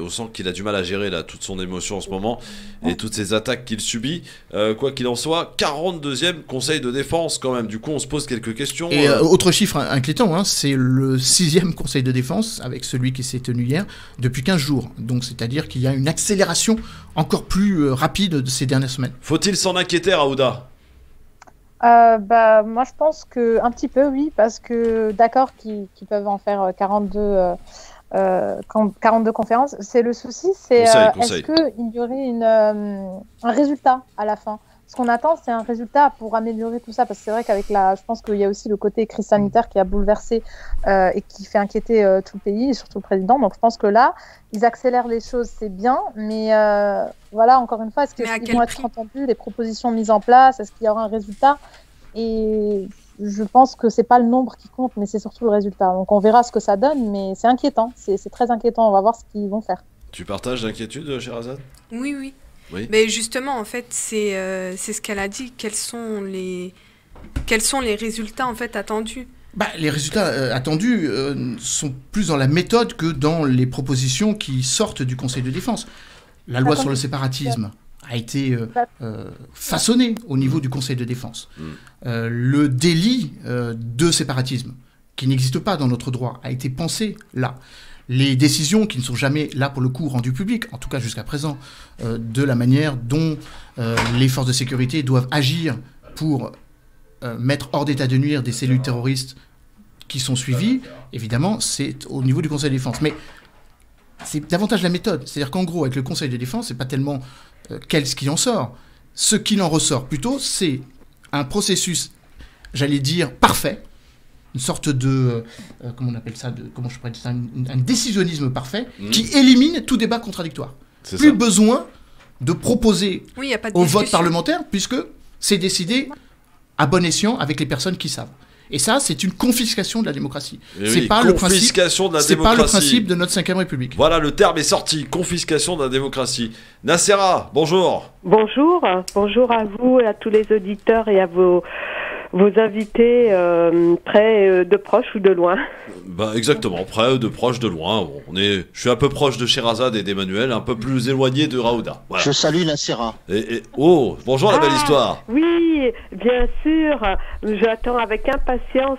sent qu'il a du mal à gérer là, toute son émotion en ce moment et toutes ces attaques qu'il subit. Quoi qu'il en soit, 42e Conseil de défense quand même. Du coup, on se pose quelques questions. Et autre chiffre inquiétant, c'est le 6e Conseil de défense, avec celui qui s'est tenu hier, depuis 15 jours. Donc, c'est-à-dire qu'il y a une accélération encore plus rapide de ces dernières semaines. Faut-il s'en inquiéter, Aouda? Moi je pense que un petit peu oui, parce que d'accord qu'ils peuvent en faire 42 conférences, c'est le souci, c'est est-ce qu'il y aurait un résultat à la fin? Ce qu'on attend, c'est un résultat pour améliorer tout ça, parce que c'est vrai je pense qu'il y a aussi le côté crise sanitaire qui a bouleversé et qui fait inquiéter tout le pays, et surtout le président. Donc je pense que là, ils accélèrent les choses, c'est bien, mais voilà, encore une fois, est-ce qu'ils vont être entendus, les propositions mises en place, est-ce qu'il y aura un résultat? Et je pense que c'est pas le nombre qui compte, mais c'est surtout le résultat. Donc on verra ce que ça donne, mais c'est inquiétant, c'est très inquiétant, on va voir ce qu'ils vont faire. Tu partages l'inquiétude, Sherazade? Oui. Mais justement, en fait, c'est ce qu'elle a dit. Quels sont les résultats en fait attendus? Les résultats attendus sont plus dans la méthode que dans les propositions qui sortent du Conseil de défense. La loi sur le séparatisme a été façonnée au niveau du Conseil de défense. Le délit de séparatisme, qui n'existe pas dans notre droit, a été pensé là. Les décisions qui ne sont jamais, là pour le coup, rendues publiques, en tout cas jusqu'à présent, de la manière dont les forces de sécurité doivent agir pour mettre hors d'état de nuire des cellules terroristes qui sont suivies, évidemment, c'est au niveau du Conseil de défense. Mais c'est davantage la méthode. C'est-à-dire qu'en gros, avec le Conseil de défense, c'est pas tellement ce qui en sort. Ce qu'il en ressort plutôt, c'est un processus, j'allais dire, parfait, une sorte de, comment on appelle ça, comment je pourrais dire ça, un décisionnisme parfait qui élimine tout débat contradictoire. Plus besoin de proposer au vote parlementaire, puisque c'est décidé à bon escient avec les personnes qui savent. Et ça, c'est une confiscation de la démocratie. C'est pas le principe de notre 5e République. Voilà, le terme est sorti, confiscation de la démocratie. Nacera, bonjour. Bonjour à vous et à tous les auditeurs et à vos invités près, de proche ou de loin. Exactement, près, de proche, de loin. Bon, je suis un peu proche de Sherazade et d'Emmanuel, un peu plus éloigné de Raouda. Voilà. Je salue Nacera. Bonjour la belle histoire. Oui, bien sûr. J'attends avec impatience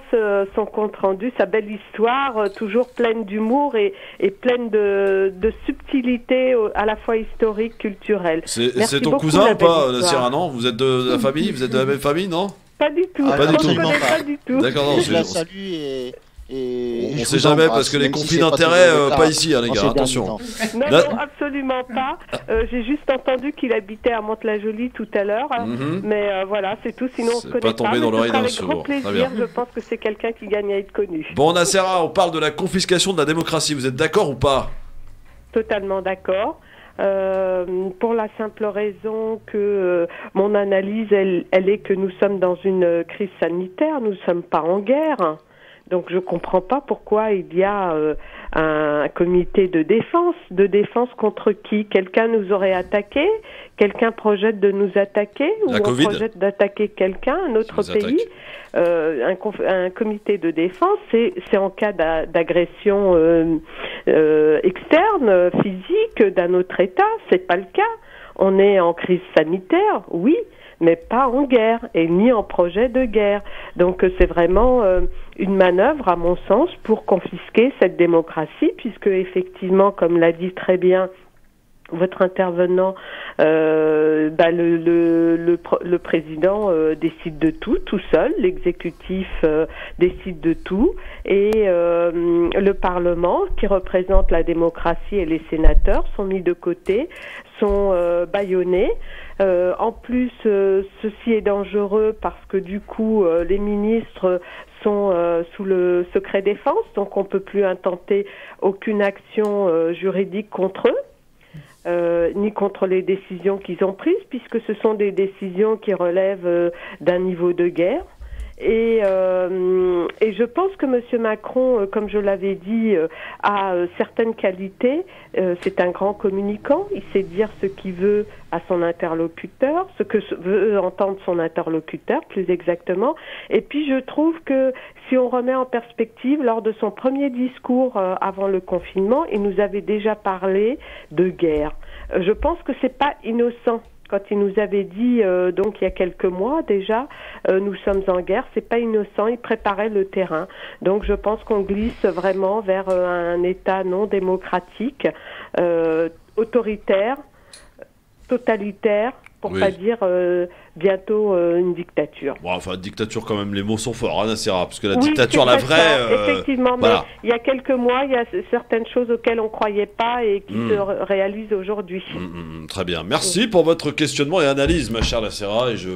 son compte rendu, sa belle histoire, toujours pleine d'humour et pleine de subtilité à la fois historique, culturelle. C'est ton cousin ou pas, Nacera, non? Vous êtes de la famille? Vous êtes de la même famille, non? Pas du tout. Pas du tout. D'accord, non, je la salue et on sait jamais parce que les conflits d'intérêts, pas ici, hein, les gars, attention. Non, absolument pas. J'ai juste entendu qu'il habitait à Mantes-la-Jolie tout à l'heure, mais voilà, c'est tout. Sinon, on se connaît pas. Tombé dans l'oreille d'un sourd. Avec grand plaisir, je pense que c'est quelqu'un qui gagne à être connu. Bon, Nacera, on parle de la confiscation de la démocratie. Vous êtes d'accord ou pas? Totalement d'accord. Pour la simple raison que mon analyse, elle est que nous sommes dans une crise sanitaire, nous ne sommes pas en guerre. Donc je ne comprends pas pourquoi il y a un comité de défense contre qui? Quelqu'un nous aurait attaqué? Quelqu'un projette de nous attaquer? Ou on projette d'attaquer quelqu'un, un autre pays? Un comité de défense, c'est en cas d'agression externe, physique d'un autre État. C'est pas le cas. On est en crise sanitaire, oui, mais pas en guerre et ni en projet de guerre. Donc c'est vraiment une manœuvre, à mon sens, pour confisquer cette démocratie, puisque effectivement, comme l'a dit très bien votre intervenant, le président décide de tout seul, l'exécutif décide de tout, et le Parlement, qui représente la démocratie, et les sénateurs sont mis de côté, sont bâillonnés. En plus, ceci est dangereux parce que du coup, les ministres sont sous le secret défense, donc on ne peut plus intenter aucune action juridique contre eux. Ni contre les décisions qu'ils ont prises, puisque ce sont des décisions qui relèvent d'un niveau de guerre. Et je pense que M. Macron, comme je l'avais dit, a certaines qualités. C'est un grand communicant. Il sait dire ce qu'il veut à son interlocuteur, ce que veut entendre son interlocuteur, plus exactement. Et puis je trouve que si on remet en perspective, lors de son premier discours avant le confinement, il nous avait déjà parlé de guerre. Je pense que c'est pas innocent. Quand il nous avait dit, donc il y a quelques mois déjà, nous sommes en guerre, c'est pas innocent, il préparait le terrain. Donc je pense qu'on glisse vraiment vers un État non démocratique, autoritaire, totalitaire, pour pas dire bientôt une dictature. Bon, enfin, dictature quand même, les mots sont forts, hein, Nacera, parce que la dictature, la vraie... effectivement, voilà. Mais il y a quelques mois, il y a certaines choses auxquelles on ne croyait pas et qui se réalisent aujourd'hui. Très bien. Merci pour votre questionnement et analyse, ma chère Nacera, et je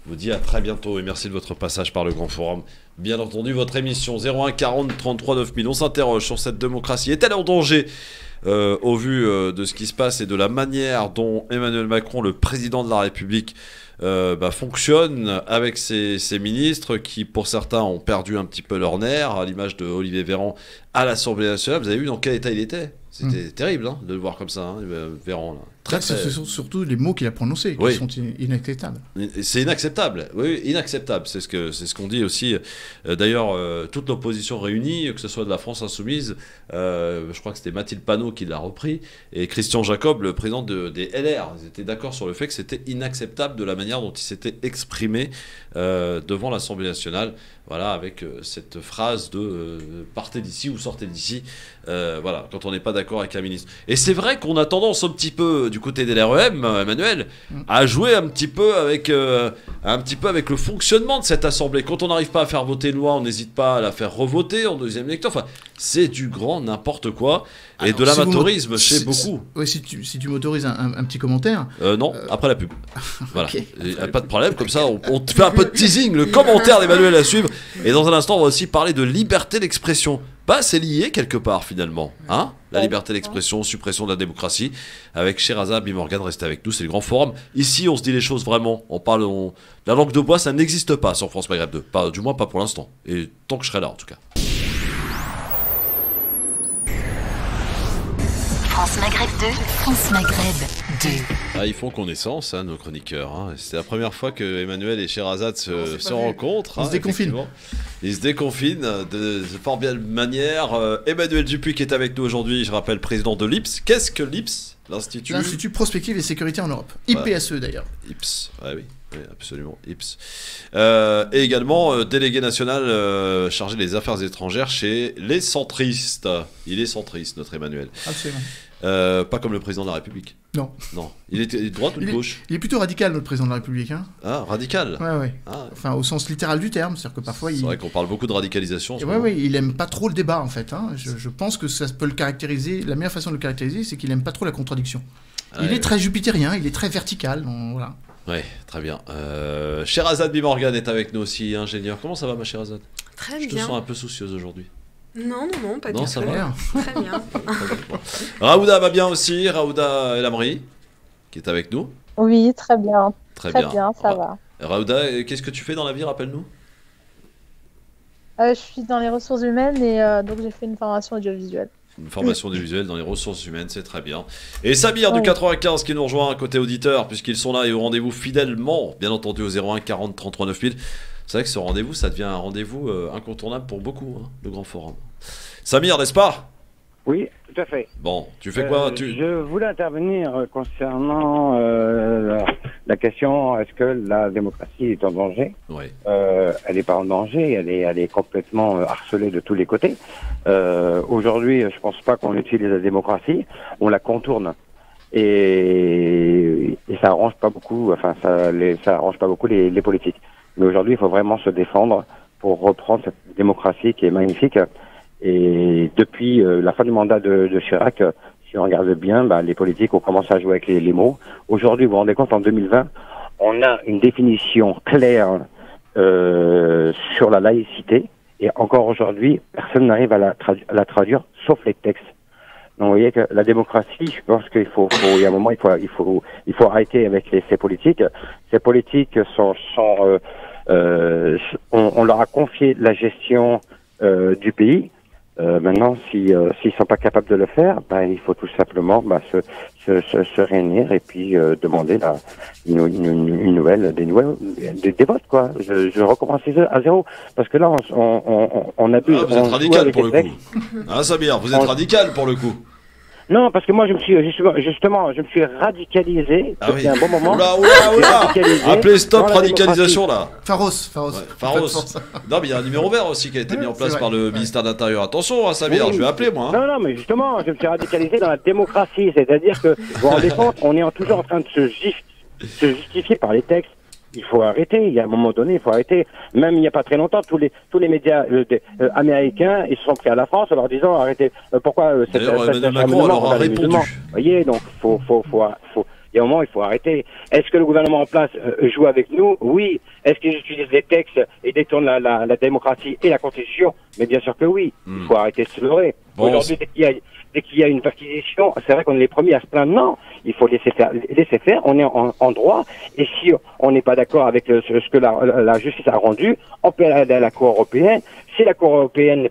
vous dis à très bientôt et merci de votre passage par le Grand Forum. Bien entendu, votre émission 01 40 33 9000, on s'interroge sur cette démocratie. Est-elle en danger au vu de ce qui se passe et de la manière dont Emmanuel Macron, le président de la République, fonctionne avec ses ministres qui, pour certains, ont perdu un petit peu leur nerf, à l'image de Olivier Véran à l'Assemblée nationale. Vous avez vu dans quel état il était? C'était terrible de le voir comme ça, Véran, là. Là, ce sont surtout les mots qu'il a prononcés qui sont inacceptables. C'est inacceptable, oui, inacceptable. C'est ce qu'on dit aussi. D'ailleurs, toute l'opposition réunie, que ce soit de la France Insoumise, je crois que c'était Mathilde Panot qui l'a repris, et Christian Jacob, le président des LR, ils étaient d'accord sur le fait que c'était inacceptable de la manière dont il s'était exprimé devant l'Assemblée nationale. Voilà, avec cette phrase de partez d'ici ou sortez d'ici. Voilà, quand on n'est pas d'accord avec un ministre. Et c'est vrai qu'on a tendance un petit peu du côté des LREM, Emmanuel, à jouer un petit peu avec le fonctionnement de cette assemblée. Quand on n'arrive pas à faire voter une loi, on n'hésite pas à la faire revoter en deuxième lecture. Enfin, c'est du grand n'importe quoi et alors, de l'amateurisme chez beaucoup. Oui, si tu m'autorises un petit commentaire. Non, après la pub. Voilà, okay. Pas de problème. Comme ça, on te fait un peu de teasing, le commentaire d'Emmanuel à suivre. Et dans un instant, on va aussi parler de liberté d'expression. Bah, c'est lié quelque part finalement, hein, la liberté d'expression, suppression de la démocratie. Avec Sherazade Bimorgane, restez avec nous, c'est le grand forum. Ici, on se dit les choses vraiment. La langue de bois, ça n'existe pas sur France Maghreb 2. Pas, du moins, pas pour l'instant. Et tant que je serai là, en tout cas. France Maghreb 2, France Maghreb 2. Ah, ils font connaissance, hein, nos chroniqueurs. Hein. C'est la première fois que Emmanuel et Sherazade se rencontrent. On se déconfine. Ils se déconfinent de fort belle manière. Emmanuel Dupuis qui est avec nous aujourd'hui, je rappelle, président de l'IPS. Qu'est-ce que l'IPS, l'Institut Prospective et Sécurité en Europe. IPSE d'ailleurs. IPS, oui, absolument, IPS. Et également délégué national chargé des affaires étrangères chez les centristes. Il est centriste, notre Emmanuel. Absolument. Pas comme le président de la République. Non. Il est de droite ou de gauche? Il est plutôt radical, notre président de la République. Hein. Ah, radical. Ouais. Ah. Enfin, au sens littéral du terme. C'est-à-dire que parfois, c'est vrai qu'on parle beaucoup de radicalisation. Oui, il aime pas trop le débat, en fait. Hein. Je pense que ça peut le caractériser. La meilleure façon de le caractériser, c'est qu'il aime pas trop la contradiction. Il est très jupitérien, il est très vertical. Donc, voilà. Ouais, très bien. Sherazade Bimorgane est avec nous aussi, ingénieur. Comment ça va, ma Sherazade? Très bien. Je te sens un peu soucieuse aujourd'hui. Non, pas du tout. Non, ça va. Très bien. Raouda va bien aussi, Raouda El Amri, qui est avec nous. Oui, très bien. Très bien, ça va. Raouda, qu'est-ce que tu fais dans la vie, rappelle-nous? Je suis dans les ressources humaines et donc j'ai fait une formation audiovisuelle. Une formation audiovisuelle dans les ressources humaines, c'est très bien. Et Samir du 95 qui nous rejoint côté auditeur, puisqu'ils sont là et au rendez-vous fidèlement, bien entendu au 01 40 33 9000. C'est vrai que ce rendez-vous, ça devient un rendez-vous incontournable pour beaucoup, hein, le grand forum. Samir, n'est-ce pas? Oui, tout à fait. Bon, tu fais quoi? Je voulais intervenir concernant la question, est-ce que la démocratie est en danger? Oui. Elle n'est pas en danger, elle est complètement harcelée de tous les côtés. Aujourd'hui, je pense pas qu'on utilise la démocratie, on la contourne. Et ça arrange pas beaucoup, ça arrange pas beaucoup les politiques. Mais aujourd'hui, il faut vraiment se défendre pour reprendre cette démocratie qui est magnifique. Et depuis la fin du mandat de Chirac, si on regarde bien, les politiques ont commencé à jouer avec les mots. Aujourd'hui, vous vous rendez compte, en 2020, on a une définition claire sur la laïcité. Et encore aujourd'hui, personne n'arrive à la traduire, sauf les textes. Donc vous voyez que la démocratie, je pense qu'il il y a un moment, il faut arrêter avec ces politiques. Ces politiques on leur a confié la gestion du pays. Maintenant, s'ils sont pas capables de le faire, il faut tout simplement se réunir et puis demander une nouvelle, des votes, quoi. Je recommence à zéro parce que là on abuse. Vous êtes radical pour le coup. Ah, Samir, vous êtes radical pour le coup. Non, parce que moi je me suis radicalisé depuis un bon moment. Oula appelez stop radicalisation là. Pharos. Non, mais il y a un numéro vert aussi qui a été mis en place par le ministère de l'Intérieur. Attention, hein, Samir, je vais appeler moi. Non, mais justement, je me suis radicalisé dans la démocratie, c'est-à-dire que vous vous rendez compte, on est toujours en train de se justifier par les textes. Il faut arrêter. Il y a un moment donné, il faut arrêter. Même il n'y a pas très longtemps, tous les médias américains, ils se sont pris à la France en leur disant arrêtez. Pourquoi cette Macron leur a répondu. Vous voyez, donc il y a un moment, il faut arrêter. Est-ce que le gouvernement en place joue avec nous? Oui. Est-ce qu'ils utilisent les textes et détournent la démocratie et la Constitution? Mais bien sûr que oui. Il faut arrêter de se leurrer. pense. Aujourd'hui, dès qu'il y a une perquisition, c'est vrai qu'on est les premiers à se plaindre. Non, il faut laisser faire. On est en droit. Et si on n'est pas d'accord avec ce que la justice a rendu, on peut aller à la Cour européenne. Si la Cour européenne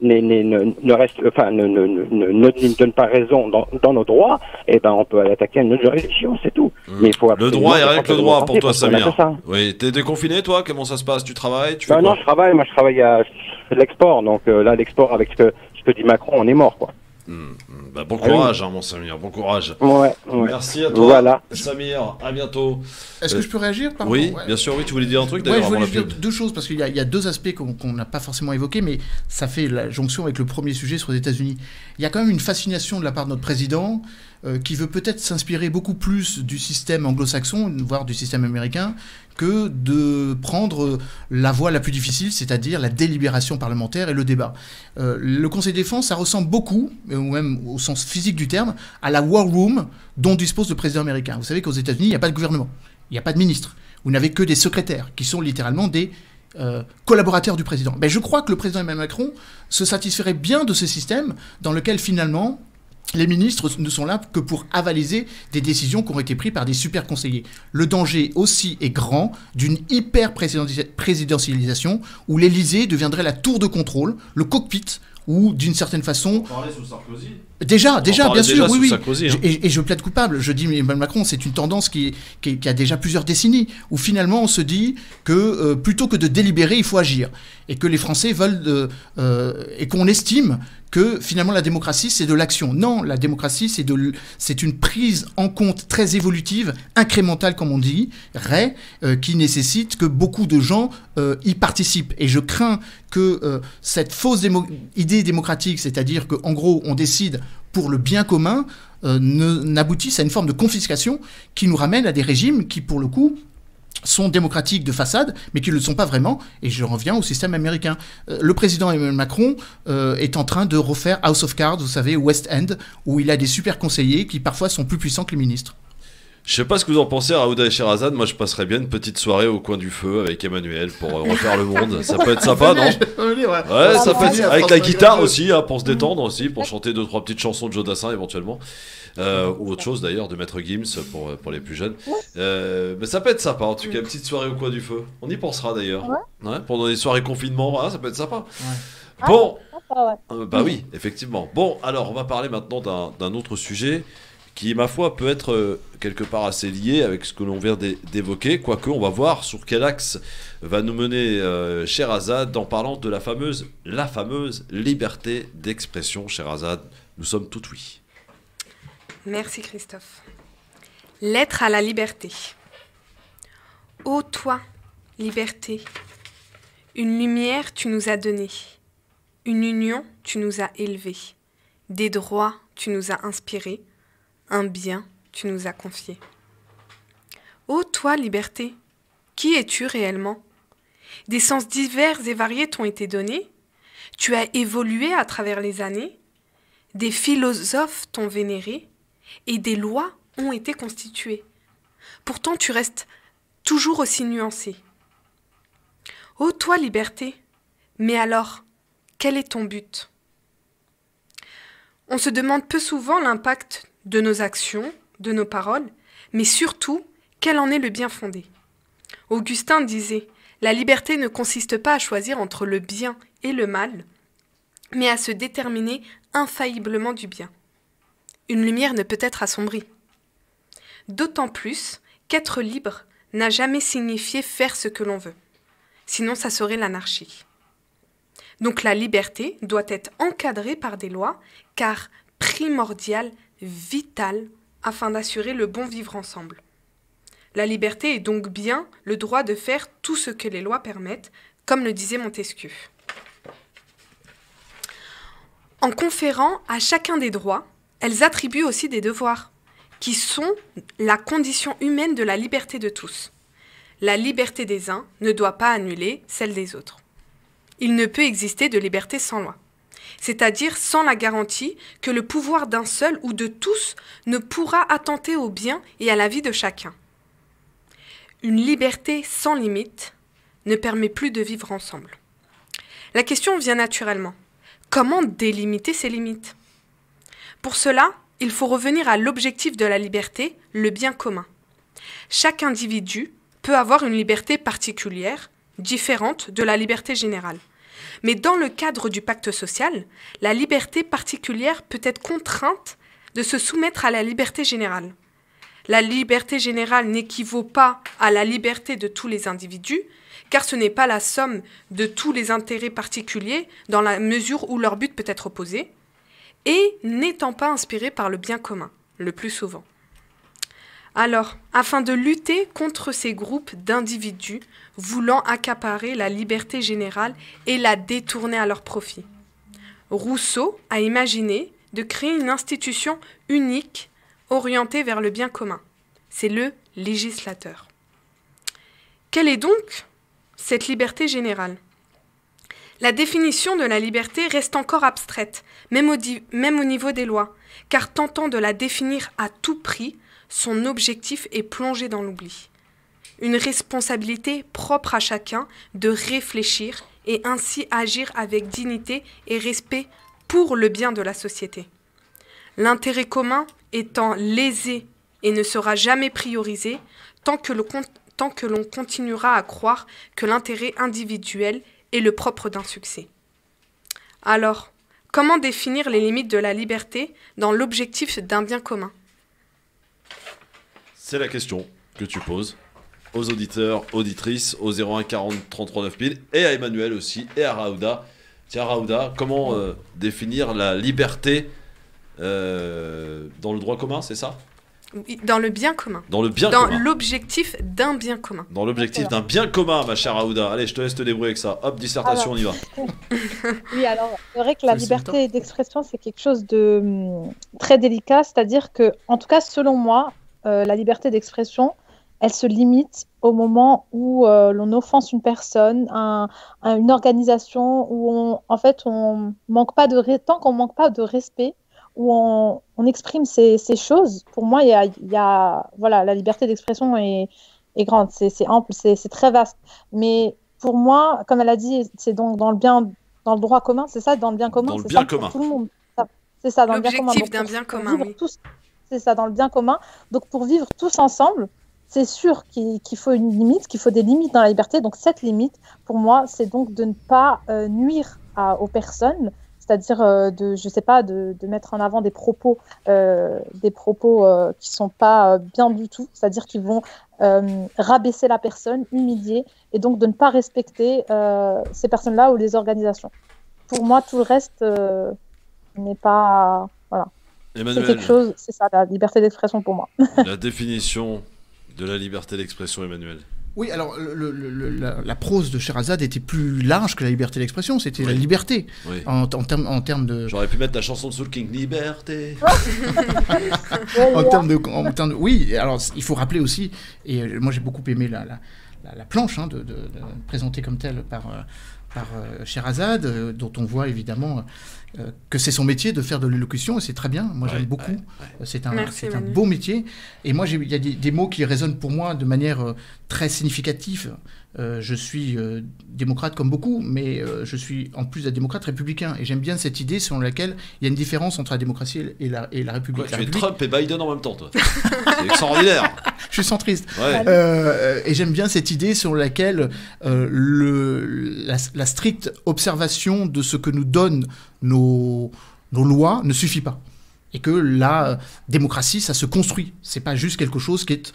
ne donne pas raison dans nos droits, eh ben on peut aller attaquer une autre juridiction, c'est tout. Mais il faut le droit est rien que le droit pour toi, Samir. Ça. Oui, t'es déconfiné, toi? Comment ça se passe? Tu travailles? Tu fais non, je travaille. Moi, je travaille à l'export. Donc là, l'export avec ce que dit Macron, on est mort, quoi. Bah, bon courage, mon Samir, bon courage. Ouais. Merci à toi, voilà. Samir, à bientôt. Est-ce que je peux réagir? Pardon? Oui, bien sûr, oui, tu voulais dire un truc d'ailleurs je avant voulais la dire pub. deux choses, parce qu'il y a deux aspects qu'on n'a pas forcément évoqués, mais ça fait la jonction avec le premier sujet sur les États-Unis. Il y a quand même une fascination de la part de notre président qui veut peut-être s'inspirer beaucoup plus du système anglo-saxon, voire du système américain, que de prendre la voie la plus difficile, c'est-à-dire la délibération parlementaire et le débat. Le Conseil de défense, ça ressemble beaucoup, ou même au sens physique du terme, à la War Room dont dispose le président américain. Vous savez qu'aux États-Unis, il n'y a pas de gouvernement, il n'y a pas de ministre. Vous n'avez que des secrétaires, qui sont littéralement des collaborateurs du président. Mais je crois que le président Emmanuel Macron se satisferait bien de ce système dans lequel finalement les ministres ne sont là que pour avaliser des décisions qui ont été prises par des super conseillers. Le danger aussi est grand d'une hyper-présidentialisation où l'Élysée deviendrait la tour de contrôle, le cockpit, ou d'une certaine façon... On parlait sous Sarkozy. Déjà, bien sûr, oui. Sarkozy, hein. Et je plaide coupable. Je dis, Emmanuel Macron, c'est une tendance qui a déjà plusieurs décennies, où finalement on se dit que plutôt que de délibérer, il faut agir. Et que les Français veulent... et qu'on estime que finalement la démocratie, c'est de l'action. Non, la démocratie, c'est une prise en compte très évolutive, incrémentale, comme on dit, qui nécessite que beaucoup de gens y participent. Et je crains que cette fausse idée démocratique, c'est-à-dire qu'en gros, on décide pour le bien commun, n'aboutisse à une forme de confiscation qui nous ramène à des régimes qui, pour le coup, sont démocratiques de façade, mais qui ne le sont pas vraiment, et je reviens au système américain. Le président Emmanuel Macron est en train de refaire House of Cards, vous savez, West End, où il a des super conseillers qui parfois sont plus puissants que les ministres. Je sais pas ce que vous en pensez, Raouda et Sherazade. Moi, je passerais bien une petite soirée au coin du feu avec Emmanuel pour refaire le monde. Ça peut être sympa, non? Ouais, ça peut être avec la guitare aussi, hein, pour se détendre aussi, pour chanter 2-3 petites chansons de Jodassin éventuellement, ou autre chose d'ailleurs de Maître Gims pour les plus jeunes. Mais ça peut être sympa, en tout cas, une petite soirée au coin du feu. On y pensera d'ailleurs. Ouais, pendant les soirées confinement, ça peut être sympa. Ouais. Bon, bah oui, effectivement. Bon, alors on va parler maintenant d'un autre sujet qui, ma foi, peut être quelque part assez lié avec ce que l'on vient d'évoquer, quoique on va voir sur quel axe va nous mener Sherazade en parlant de la fameuse liberté d'expression. Sherazade, nous sommes tout oui. Merci Christophe. Lettre à la liberté. Ô toi, liberté, une lumière tu nous as donnée, une union tu nous as élevée, des droits tu nous as inspirés, un bien, tu nous as confié. Ô toi, liberté, qui es-tu réellement? Des sens divers et variés t'ont été donnés. Tu as évolué à travers les années. Des philosophes t'ont vénéré et des lois ont été constituées. Pourtant, tu restes toujours aussi nuancé. Ô toi, liberté, mais alors, quel est ton but? On se demande peu souvent l'impact de nos actions, de nos paroles, mais surtout, quel en est le bien fondé. Augustin disait, la liberté ne consiste pas à choisir entre le bien et le mal, mais à se déterminer infailliblement du bien. Une lumière ne peut être assombrie. D'autant plus qu'être libre n'a jamais signifié faire ce que l'on veut. Sinon, ça serait l'anarchie. Donc la liberté doit être encadrée par des lois, car primordiale, vitale, afin d'assurer le bon vivre ensemble. La liberté est donc bien le droit de faire tout ce que les lois permettent, comme le disait Montesquieu. En conférant à chacun des droits, elles attribuent aussi des devoirs, qui sont la condition humaine de la liberté de tous. La liberté des uns ne doit pas annuler celle des autres. Il ne peut exister de liberté sans loi, c'est-à-dire sans la garantie que le pouvoir d'un seul ou de tous ne pourra attenter au bien et à la vie de chacun. Une liberté sans limite ne permet plus de vivre ensemble. La question vient naturellement. comment délimiter ces limites? Pour cela, il faut revenir à l'objectif de la liberté, le bien commun. Chaque individu peut avoir une liberté particulière, différente de la liberté générale. Mais dans le cadre du pacte social, la liberté particulière peut être contrainte de se soumettre à la liberté générale. La liberté générale n'équivaut pas à la liberté de tous les individus, car ce n'est pas la somme de tous les intérêts particuliers dans la mesure où leur but peut être opposé, et n'étant pas inspiré par le bien commun, le plus souvent. Alors, afin de lutter contre ces groupes d'individus voulant accaparer la liberté générale et la détourner à leur profit, Rousseau a imaginé de créer une institution unique orientée vers le bien commun. C'est le législateur. Quelle est donc cette liberté générale? La définition de la liberté reste encore abstraite, même au niveau des lois, car tentant de la définir à tout prix, son objectif est plongé dans l'oubli. Une responsabilité propre à chacun de réfléchir et ainsi agir avec dignité et respect pour le bien de la société. L'intérêt commun étant lésé et ne sera jamais priorisé tant que l'on continuera à croire que l'intérêt individuel est le propre d'un succès. Alors, comment définir les limites de la liberté dans l'objectif d'un bien commun? C'est la question que tu poses aux auditeurs, auditrices, au 01 40 33 9000 et à Emmanuel aussi et à Raouda. Tiens Raouda, comment définir la liberté dans le droit commun, c'est ça? Oui, dans le bien commun. Dans le bien commun. Dans l'objectif d'un bien commun. Dans l'objectif d'un bien commun, ma chère Raouda. Allez, je te laisse te débrouiller avec ça. Hop, dissertation, Alors, on y va. Oui, alors c'est vrai que la liberté d'expression, c'est quelque chose de très délicat, c'est-à-dire que, en tout cas, selon moi, la liberté d'expression, elle se limite au moment où l'on offense une personne, une organisation, où on manque pas tant qu'on manque pas de respect, où on exprime ces choses. Pour moi, il y a voilà, la liberté d'expression est grande, c'est ample, c'est très vaste. Mais pour moi, comme elle a dit, c'est donc dans le droit commun, c'est ça, dans le bien commun. Dans le bien commun. Tout le monde. C'est ça, dans le bien commun. L'objectif d'un bien commun, oui. C'est ça, dans le bien commun. Donc, pour vivre tous ensemble, c'est sûr qu'il faut une limite, qu'il faut des limites dans la liberté. Donc, cette limite, pour moi, c'est donc de ne pas nuire aux personnes, c'est-à-dire je sais pas, de mettre en avant des propos qui sont pas bien du tout, c'est-à-dire qu'ils vont rabaisser la personne, humilier, et donc de ne pas respecter ces personnes-là ou les organisations. Pour moi, tout le reste n'est pas... Voilà. Emmanuel, c'est quelque chose, c'est ça, la liberté d'expression pour moi. La définition de la liberté d'expression, Emmanuel. Oui, alors la prose de Sherazade était plus large que la liberté d'expression, c'était la liberté. Oui. En termes de... J'aurais pu mettre la chanson de Soul King, Liberté. en termes de... Oui, alors il faut rappeler aussi, et moi j'ai beaucoup aimé la planche présentée comme telle par Sherazade, dont on voit évidemment que c'est son métier de faire de l'élocution, et c'est très bien, moi j'aime beaucoup, c'est un beau métier, et moi il y a des mots qui résonnent pour moi de manière très significative. Je suis démocrate comme beaucoup, mais je suis en plus d'un démocrate républicain, et j'aime bien cette idée selon laquelle il y a une différence entre la démocratie et la République. Ouais, tu es Trump et Biden en même temps, toi. C'est extraordinaire. Je suis centriste. Ouais. Et j'aime bien cette idée selon laquelle la stricte observation de ce que nous donnent nos lois ne suffit pas. Et que la démocratie, ça se construit. C'est pas juste quelque chose qui est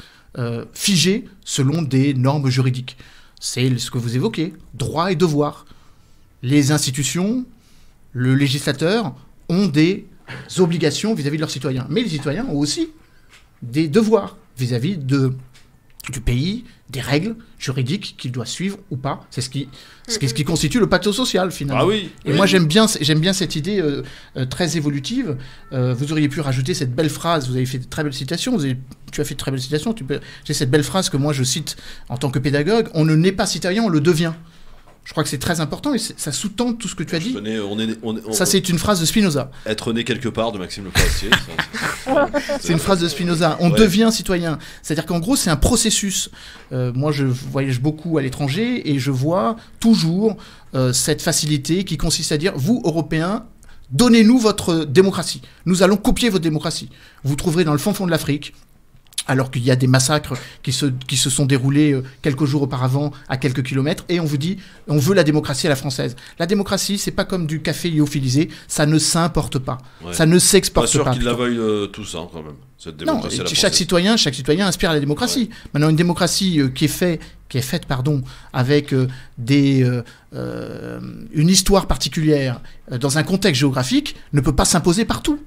figé selon des normes juridiques. C'est ce que vous évoquez, droits et devoirs. Les institutions, le législateur ont des obligations vis-à-vis de leurs citoyens. Mais les citoyens ont aussi des devoirs vis-à-vis du pays, des règles juridiques qu'il doit suivre ou pas. C'est ce qui constitue le pacte social, finalement. Ah oui, et moi, j'aime bien cette idée très évolutive. Vous auriez pu rajouter cette belle phrase, vous avez fait de très belles citations, tu as fait de très belles citations, j'ai cette belle phrase que moi je cite en tant que pédagogue, on ne naît pas citoyen, on le devient. Je crois que c'est très important et ça sous-tend tout ce que tu as dit. Ça, c'est une phrase de Spinoza. Être né quelque part de Maxime Le Forestier. C'est une phrase de Spinoza. On devient citoyen. C'est-à-dire qu'en gros, c'est un processus. Moi, je voyage beaucoup à l'étranger et je vois toujours cette facilité qui consiste à dire, vous, Européens, donnez-nous votre démocratie. Nous allons copier votre démocratie. Vous trouverez dans le fond de l'Afrique, alors qu'il y a des massacres qui se sont déroulés quelques jours auparavant à quelques kilomètres, et on vous dit, on veut la démocratie à la française. La démocratie, c'est pas comme du café lyophilisé, ça ne s'importe pas, ça ne s'exporte pas. Pas sûr qu'ils la veuillent tous, hein, quand même, cette démocratie à la chaque citoyen aspire à la démocratie. Maintenant, une démocratie qui est faite avec une histoire particulière dans un contexte géographique ne peut pas s'imposer partout.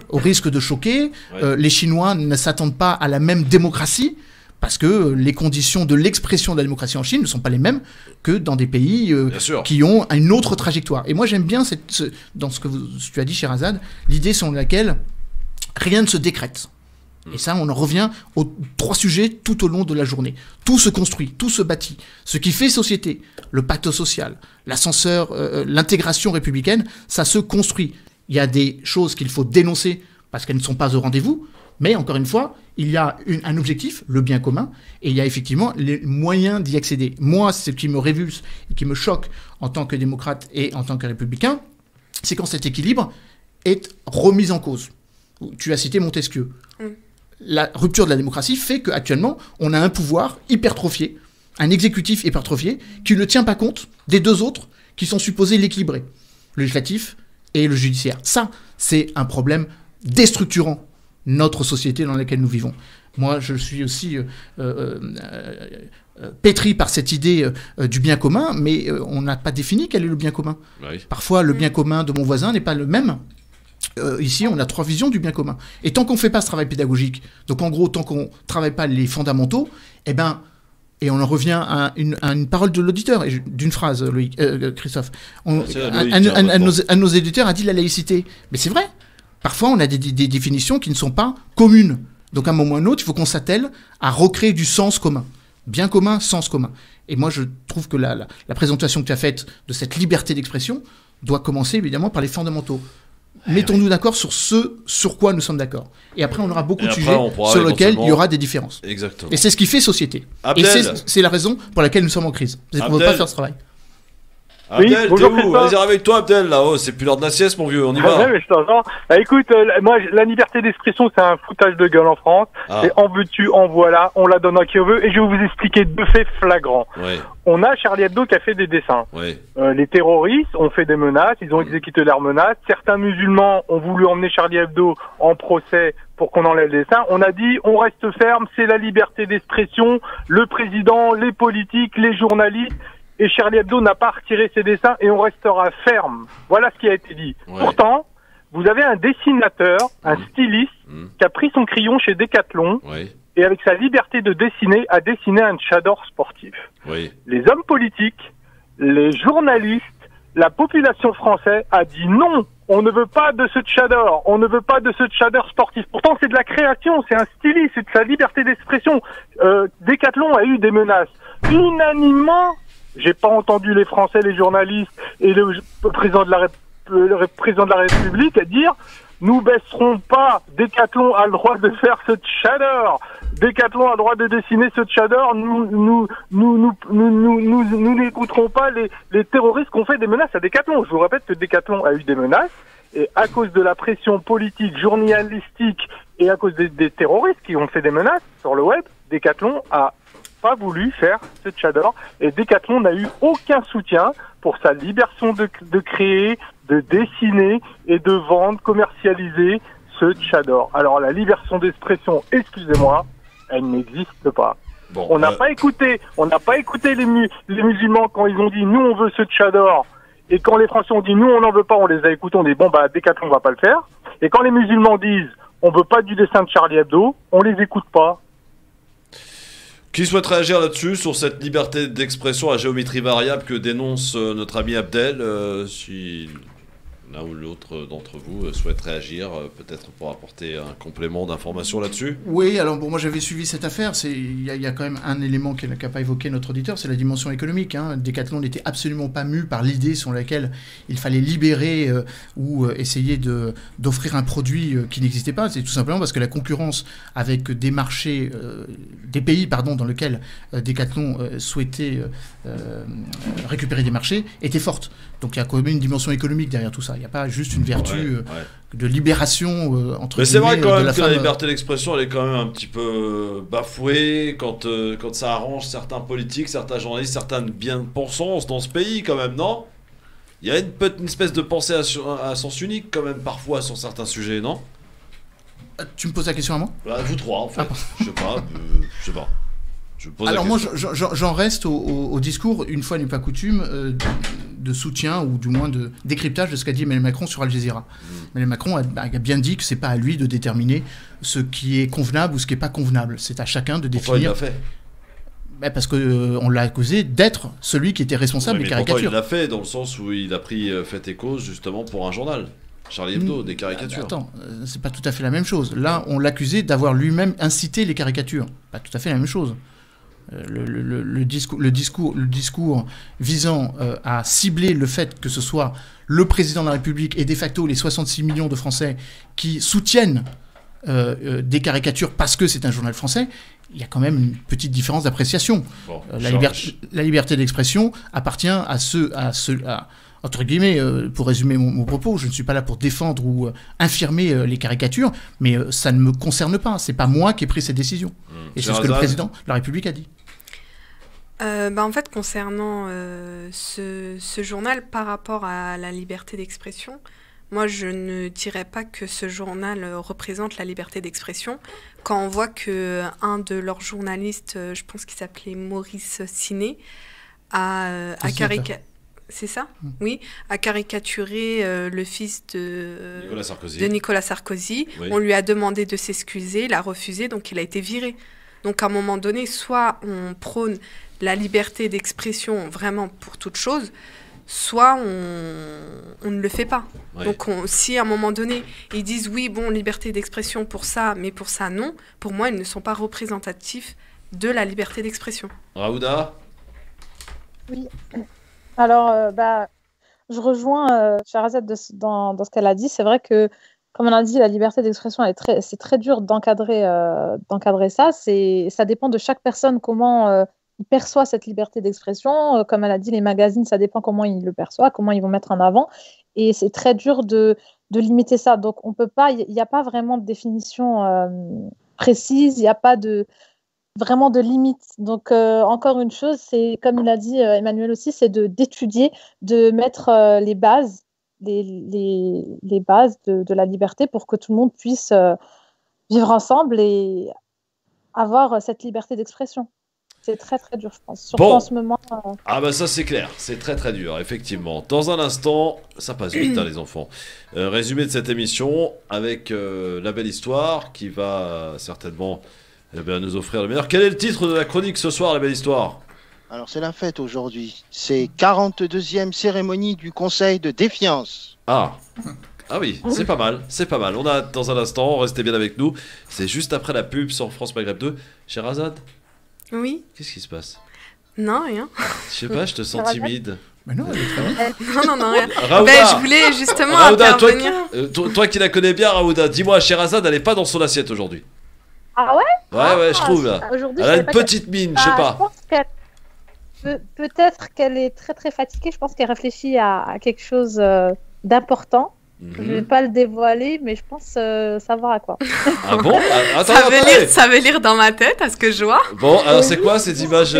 Au risque de choquer, les Chinois ne s'attendent pas à la même démocratie parce que les conditions de l'expression de la démocratie en Chine ne sont pas les mêmes que dans des pays qui ont une autre trajectoire. Et moi, j'aime bien, dans ce que tu as dit, Sherazade, l'idée selon laquelle rien ne se décrète. Et ça, on en revient aux 3 sujets tout au long de la journée. Tout se construit, tout se bâtit. Ce qui fait société, le pacte social, l'ascenseur, l'intégration républicaine, ça se construit. Il y a des choses qu'il faut dénoncer parce qu'elles ne sont pas au rendez-vous, mais encore une fois, il y a un objectif, le bien commun, et il y a effectivement les moyens d'y accéder. Moi, ce qui me révulse et qui me choque en tant que démocrate et en tant que républicain, c'est quand cet équilibre est remis en cause. Tu as cité Montesquieu. La rupture de la démocratie fait qu'actuellement, on a un pouvoir hypertrophié, un exécutif hypertrophié, qui ne tient pas compte des 2 autres qui sont supposés l'équilibrer, le législatif et le judiciaire. Ça, c'est un problème déstructurant notre société dans laquelle nous vivons. Moi, je suis aussi pétri par cette idée du bien commun, mais on n'a pas défini quel est le bien commun. Parfois, le bien commun de mon voisin n'est pas le même. Ici, on a 3 visions du bien commun. Et tant qu'on ne fait pas ce travail pédagogique, donc en gros, tant qu'on ne travaille pas les fondamentaux, et on en revient à une parole de l'auditeur, et d'une phrase, Christophe. Un de nos éditeurs a dit la laïcité. Mais c'est vrai. Parfois, on a des définitions qui ne sont pas communes. Donc, à un moment ou à un autre, il faut qu'on s'attelle à recréer du sens commun. Bien commun, sens commun. Et moi, je trouve que la présentation que tu as faite de cette liberté d'expression doit commencer, évidemment, par les fondamentaux. Mettons-nous d'accord sur ce sur quoi nous sommes d'accord. Et après, on aura beaucoup de sujets sur lesquels il y aura des différences. Exactement. Et c'est ce qui fait société. Abdel. Et c'est la raison pour laquelle nous sommes en crise. C'est qu'on ne veut pas faire ce travail. Abdel, t'es où ? Vas-y, réveille-toi, Abdel, là. Oh, c'est plus l'heure de la sieste, mon vieux, on y va. Ouais, mais je t'entends. Écoute, moi, la liberté d'expression, c'est un foutage de gueule en France. C'est en veux-tu, en voilà, on la donne à qui on veut. Et je vais vous expliquer 2 faits flagrants. On a Charlie Hebdo qui a fait des dessins. Les terroristes ont fait des menaces, ils ont exécuté leurs menaces. Certains musulmans ont voulu emmener Charlie Hebdo en procès pour qu'on enlève les dessins. On a dit, on reste ferme, c'est la liberté d'expression, le président, les politiques, les journalistes. Et Charlie Hebdo n'a pas retiré ses dessins et on restera ferme. Voilà ce qui a été dit. Pourtant, vous avez un dessinateur, un styliste, qui a pris son crayon chez Decathlon et avec sa liberté de dessiner, a dessiné un tchador sportif. Les hommes politiques, les journalistes, la population française a dit non, on ne veut pas de ce tchador, on ne veut pas de ce tchador sportif. Pourtant, c'est de la création, c'est un styliste, c'est de sa liberté d'expression. Decathlon a eu des menaces. Unanimement, j'ai pas entendu les Français, les journalistes et le président de la République à dire nous baisserons pas. Decathlon a le droit de faire ce tchador. Decathlon a le droit de dessiner ce tchador. Nous n'écouterons pas les terroristes qui ont fait des menaces à Decathlon. Je vous répète que Decathlon a eu des menaces et à cause de la pression politique, journalistique et à cause des terroristes qui ont fait des menaces sur le web, Decathlon a pas voulu faire ce tchador et Decathlon n'a eu aucun soutien pour sa liberté de créer, de dessiner et de vendre, commercialiser ce tchador. Alors la liberté d'expression, excusez-moi, elle n'existe pas. On n'a pas écouté les musulmans quand ils ont dit nous on veut ce tchador et quand les Français ont dit nous on n'en veut pas, on les a écoutés, on dit bon bah Decathlon va pas le faire. Et quand les musulmans disent on veut pas du dessin de Charlie Hebdo, on les écoute pas. Qui souhaite réagir là-dessus, sur cette liberté d'expression à géométrie variable que dénonce notre ami Abdel, si l'un ou l'autre d'entre vous souhaite réagir, peut-être pour apporter un complément d'information là-dessus. Oui, alors bon, moi j'avais suivi cette affaire. Il y a quand même un élément qu'a pas évoqué notre auditeur, c'est la dimension économique. Decathlon n'était absolument pas mu par l'idée selon laquelle il fallait libérer ou essayer d'offrir un produit qui n'existait pas. C'est tout simplement parce que la concurrence avec des marchés, des pays dans lesquels Decathlon souhaitait récupérer des marchés était forte. Donc il y a quand même une dimension économique derrière tout ça. Il n'y a pas juste une vertu de libération entre mais c'est vrai quand même la que la liberté d'expression, elle est quand même un petit peu bafouée quand ça arrange certains politiques, certains journalistes, certaines bien-pensants dans ce pays quand même, non? Il y a une espèce de pensée à sens unique quand même parfois sur certains sujets, non? Tu me poses la question à moi? Vous trois en fait. Je sais pas. Alors moi, j'en reste au discours, une fois n'est pas coutume, de soutien ou du moins de décryptage de ce qu'a dit Emmanuel Macron sur Al Jazeera. Emmanuel Macron a bien dit que c'est pas à lui de déterminer ce qui est convenable ou ce qui est pas convenable. C'est à chacun de définir. Pourquoi il l'a fait? Parce qu'on l'a accusé d'être celui qui était responsable des caricatures. Pourquoi il l'a fait? Dans le sens où il a pris fait et cause justement pour un journal. Charlie Hebdo, des caricatures. Attends, c'est pas tout à fait la même chose. Là, on l'accusait d'avoir lui-même incité les caricatures. Pas tout à fait la même chose. Le discours visant à cibler le fait que ce soit le président de la République et de facto les 66 millions de Français qui soutiennent des caricatures parce que c'est un journal français, il y a quand même une petite différence d'appréciation. Bon, la liberté d'expression appartient à entre guillemets, pour résumer mon propos, je ne suis pas là pour défendre ou infirmer les caricatures, mais ça ne me concerne pas. C'est pas moi qui ai pris cette décision. Et c'est ce que le président de la République a dit. En fait, concernant ce journal par rapport à la liberté d'expression, moi, je ne dirais pas que ce journal représente la liberté d'expression. Quand on voit qu'un de leurs journalistes, je pense qu'il s'appelait Maurice Siné, a caricaturé... C'est ça? Oui, a caricaturé le fils de Nicolas Sarkozy. Oui. On lui a demandé de s'excuser, il a refusé, donc il a été viré. Donc à un moment donné, soit on prône la liberté d'expression vraiment pour toute chose, soit on ne le fait pas. Oui. Donc si à un moment donné, ils disent oui, bon, liberté d'expression pour ça, mais pour ça, non, pour moi, ils ne sont pas représentatifs de la liberté d'expression. Raouda? Oui. Alors, je rejoins Sherazade dans ce qu'elle a dit. C'est vrai que, comme on a dit, la liberté d'expression, c'est très dur d'encadrer ça. Ça dépend de chaque personne, comment il perçoit cette liberté d'expression. Comme elle a dit, les magazines, ça dépend comment ils le perçoivent, comment ils vont mettre en avant. Et c'est très dur de limiter ça. Donc, on peut pas, il n'y a pas vraiment de définition précise, il n'y a pas vraiment de limite. Donc, encore une chose, c'est, comme il a dit Emmanuel aussi, c'est d'étudier, de mettre les bases, les bases de la liberté pour que tout le monde puisse vivre ensemble et avoir cette liberté d'expression. C'est très très dur, je pense. Surtout en ce moment. Ça c'est clair, c'est très très dur, effectivement. Dans un instant, ça passe vite, les enfants. Résumé de cette émission avec la belle histoire qui va certainement nous offrir le meilleur. Quel est le titre de la chronique ce soir, la belle histoire? Alors c'est la fête aujourd'hui. C'est 42e cérémonie du Conseil de défiance. Ah oui, c'est pas mal, c'est pas mal. On a dans un instant, restez bien avec nous. C'est juste après la pub sur France Maghreb 2. Sherazade? Oui. Qu'est-ce qui se passe? Non, rien. Je sais pas, je te sens timide. Mais non, elle est très bien. Non, rien. Je voulais justement intervenir. Toi qui la connais bien, Raouda, dis-moi, Sherazade, elle est pas dans son assiette aujourd'hui. Ah ouais? Ouais, je trouve là. Elle a une petite mine, je sais pas. Je pense peut-être qu'elle est très très fatiguée. Je pense qu'elle réfléchit à quelque chose d'important. Je vais pas le dévoiler, mais je pense savoir à quoi. Ah bon? Attends, ça veut lire dans ma tête, à ce que je vois. Bon, alors c'est quoi ces images,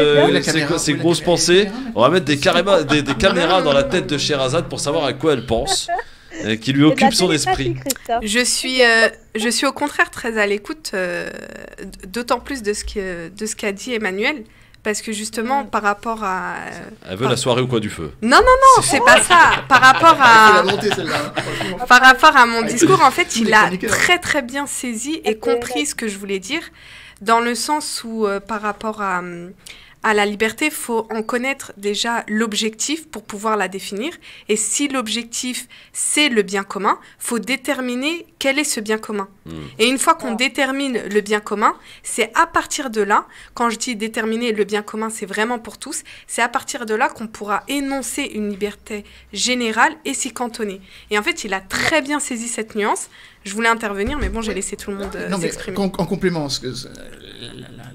ces grosses pensées? On va mettre des caméras dans la tête de Sherazade pour savoir à quoi elle pense, qui lui occupe son esprit. Je suis au contraire très à l'écoute, d'autant plus de ce qu'a dit Emmanuel. Parce que justement, par rapport à... Elle veut la soirée au coin du feu. Non, c'est pas ça. Par rapport à mon discours, en fait, il a très très bien saisi et compris ce que je voulais dire, dans le sens où, par rapport à à la liberté, il faut en connaître déjà l'objectif pour pouvoir la définir. Et si l'objectif, c'est le bien commun, il faut déterminer quel est ce bien commun. Et une fois qu'on détermine le bien commun, c'est à partir de là, quand je dis déterminer le bien commun, c'est vraiment pour tous, c'est à partir de là qu'on pourra énoncer une liberté générale et s'y cantonner. Et en fait, il a très bien saisi cette nuance. Je voulais intervenir, mais bon, j'ai laissé tout le monde s'exprimer. En complément,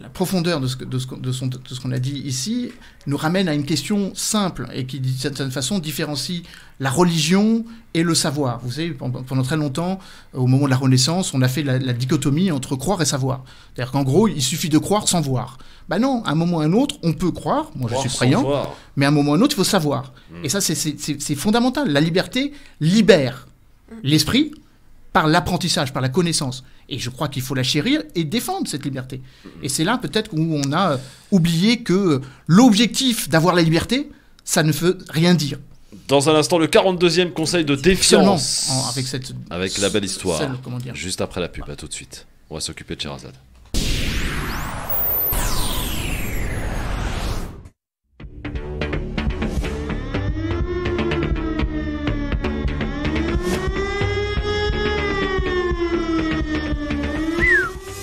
la profondeur de ce qu'on a dit ici nous ramène à une question simple et qui, d'une certaine façon, différencie la religion et le savoir. Vous savez, pendant très longtemps, au moment de la Renaissance, on a fait la dichotomie entre croire et savoir. C'est-à-dire qu'en gros, il suffit de croire sans voir. Ben non, à un moment ou à un autre, on peut croire, moi je suis croyant, mais à un moment ou à un autre, il faut savoir. Et ça, c'est fondamental. La liberté libère l'esprit par l'apprentissage, par la connaissance. Et je crois qu'il faut la chérir et défendre cette liberté. Et c'est là peut-être où on a oublié que l'objectif d'avoir la liberté, ça ne veut rien dire. Dans un instant, le 42e conseil de défiance. Avec la belle histoire. Juste après la pub, à tout de suite. On va s'occuper de Sherazade.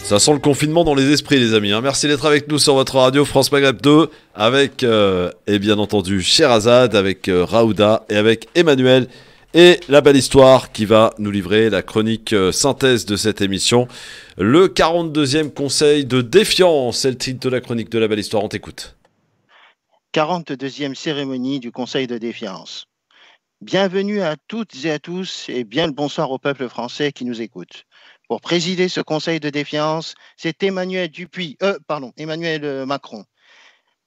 Ça sent le confinement dans les esprits, les amis. Merci d'être avec nous sur votre radio France Maghreb 2, avec, et bien entendu, Sherazade, avec Raouda et avec Emmanuel. Et la belle histoire qui va nous livrer la chronique synthèse de cette émission. Le 42e conseil de défiance, c'est le titre de la chronique de la belle histoire. On t'écoute. 42e cérémonie du conseil de défiance. Bienvenue à toutes et à tous et bien le bonsoir au peuple français qui nous écoute. Pour présider ce conseil de défiance, c'est Emmanuel Macron,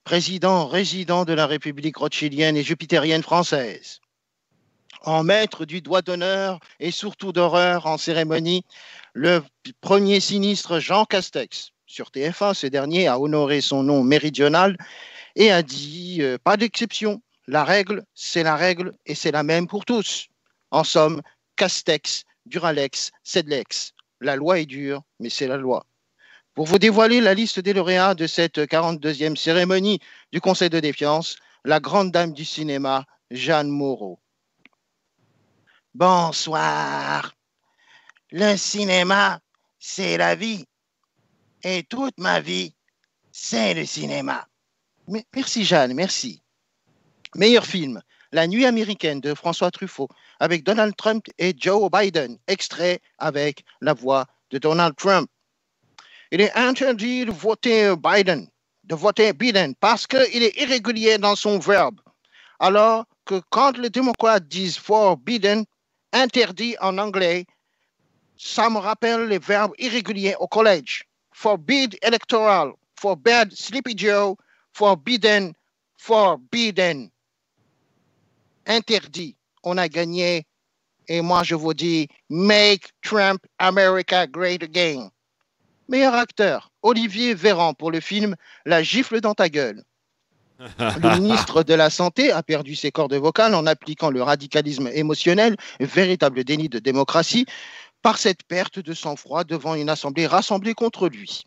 président résident de la République rothschildienne et jupitérienne française. En maître du doigt d'honneur et surtout d'horreur en cérémonie, le premier sinistre Jean Castex. Sur TF1, ce dernier a honoré son nom méridional et a dit pas d'exception. La règle, c'est la règle et c'est la même pour tous. En somme, Castex, Duralex, Sedlex. La loi est dure, mais c'est la loi. Pour vous dévoiler la liste des lauréats de cette 42e cérémonie du Conseil de défiance, la grande dame du cinéma, Jeanne Moreau. Bonsoir. Le cinéma, c'est la vie. Et toute ma vie, c'est le cinéma. Merci Jeanne, merci. Meilleur film, La Nuit américaine de François Truffaut, avec Donald Trump et Joe Biden, extrait avec la voix de Donald Trump. Il est interdit de voter Biden, parce qu'il est irrégulier dans son verbe. Alors que quand les démocrates disent for Biden, interdit en anglais, ça me rappelle les verbes irréguliers au collège. Forbid electoral, forbid Sleepy Joe, forbidden, forbidden. Interdit, on a gagné. Et moi, je vous dis, make Trump America great again. Meilleur acteur, Olivier Véran pour le film La gifle dans ta gueule. Le ministre de la Santé a perdu ses cordes vocales en appliquant le radicalisme émotionnel, véritable déni de démocratie, par cette perte de sang-froid devant une assemblée rassemblée contre lui.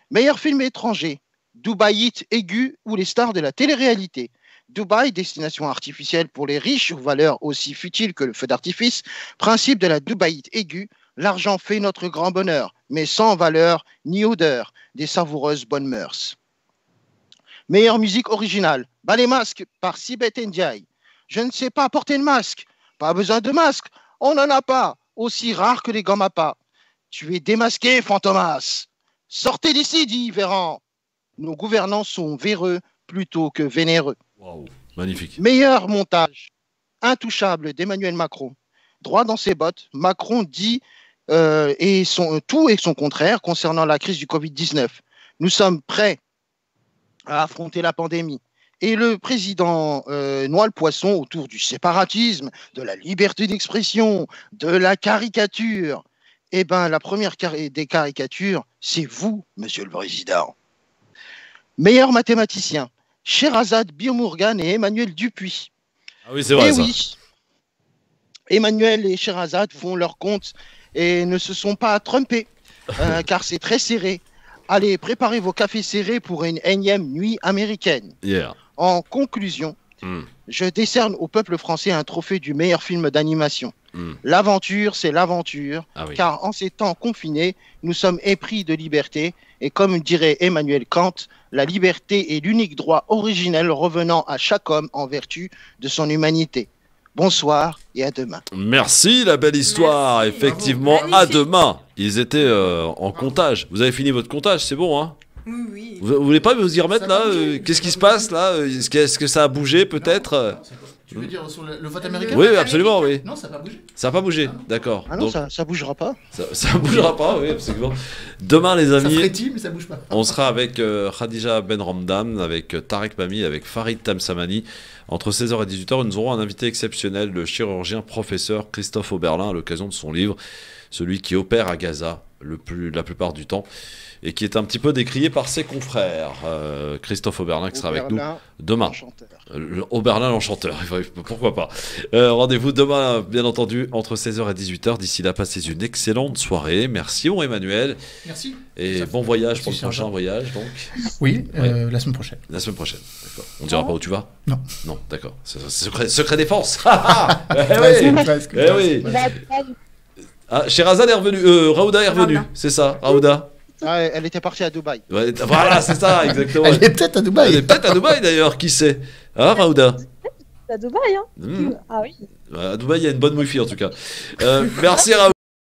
Meilleur film étranger, Dubaïite aigu ou les stars de la télé-réalité. Dubaï, destination artificielle pour les riches aux valeurs aussi futiles que le feu d'artifice, principe de la Dubaïite aiguë, l'argent fait notre grand bonheur, mais sans valeur ni odeur des savoureuses bonnes mœurs. Meilleure musique originale, Ballet Masque par Sibeth Ndiaye. Je ne sais pas porter le masque, pas besoin de masque, on n'en a pas, aussi rare que les gommes à pas. Tu es démasqué, Fantomas. Sortez d'ici, dit Véran. Nos gouvernants sont véreux plutôt que vénéreux. Wow, magnifique. Meilleur montage, Intouchable d'Emmanuel Macron. Droit dans ses bottes, Macron dit tout et son contraire concernant la crise du Covid-19. Nous sommes prêts à affronter la pandémie. Et le président noie le poisson autour du séparatisme, de la liberté d'expression, de la caricature. Eh bien, la première des caricatures, c'est vous, monsieur le président. Meilleur mathématicien, Sherazade Birmourgan et Emmanuel Dupuis. Ah oui, c'est vrai, ça. Oui, Emmanuel et Sherazade font leur compte et ne se sont pas trompés, car c'est très serré. Allez, préparez vos cafés serrés pour une énième nuit américaine. Yeah. En conclusion, je décerne au peuple français un trophée du meilleur film d'animation. L'aventure, c'est l'aventure, car en ces temps confinés, nous sommes épris de liberté, et comme dirait Emmanuel Kant, la liberté est l'unique droit originel revenant à chaque homme en vertu de son humanité. Bonsoir et à demain. Merci, la belle histoire. Merci. Effectivement, à demain. Ils étaient en comptage. Vous avez fini votre comptage, c'est bon, hein? Oui. Vous voulez pas vous y remettre là? Qu'est-ce qui se passe là? Est-ce que ça a bougé peut-être? Tu veux dire sur le vote américain? Oui, absolument, oui. Non, ça n'a pas bougé. Ça n'a pas bougé, d'accord. Ah non, donc, ça bougera pas. Ça bougera pas, oui, absolument. Demain, les amis, ça frétille, mais ça bouge pas. On sera avec Khadija Ben Ramdan, avec Tarek Mami, avec Farid Tamsamani. Entre 16h et 18h, nous aurons un invité exceptionnel, le chirurgien professeur Christophe Oberlin, à l'occasion de son livre, celui qui opère à Gaza la plupart du temps, et qui est un petit peu décrié par ses confrères. Christophe Oberlin qui sera avec nous demain. Oberlin l'enchanteur, pourquoi pas. Rendez-vous demain, bien entendu, entre 16h et 18h. D'ici là, passez une excellente soirée. Merci, mon Emmanuel. Merci. Et bon voyage pour le prochain voyage, donc. Oui, la semaine prochaine. La semaine prochaine, d'accord. On ne dira pas où tu vas? Non. Non, d'accord. Secret défense. Oui. Ah, Sherazade est revenu, Raouda est revenu, c'est ça, Raouda. Ah, elle était partie à Dubaï. Ouais, voilà, c'est ça, exactement. Elle est peut-être à Dubaï. Elle est peut-être à Dubaï d'ailleurs, qui sait? Hein, Raouda? À Dubaï, hein. Ah oui. À Dubaï, il y a une bonne wifi en tout cas. Merci Raouda.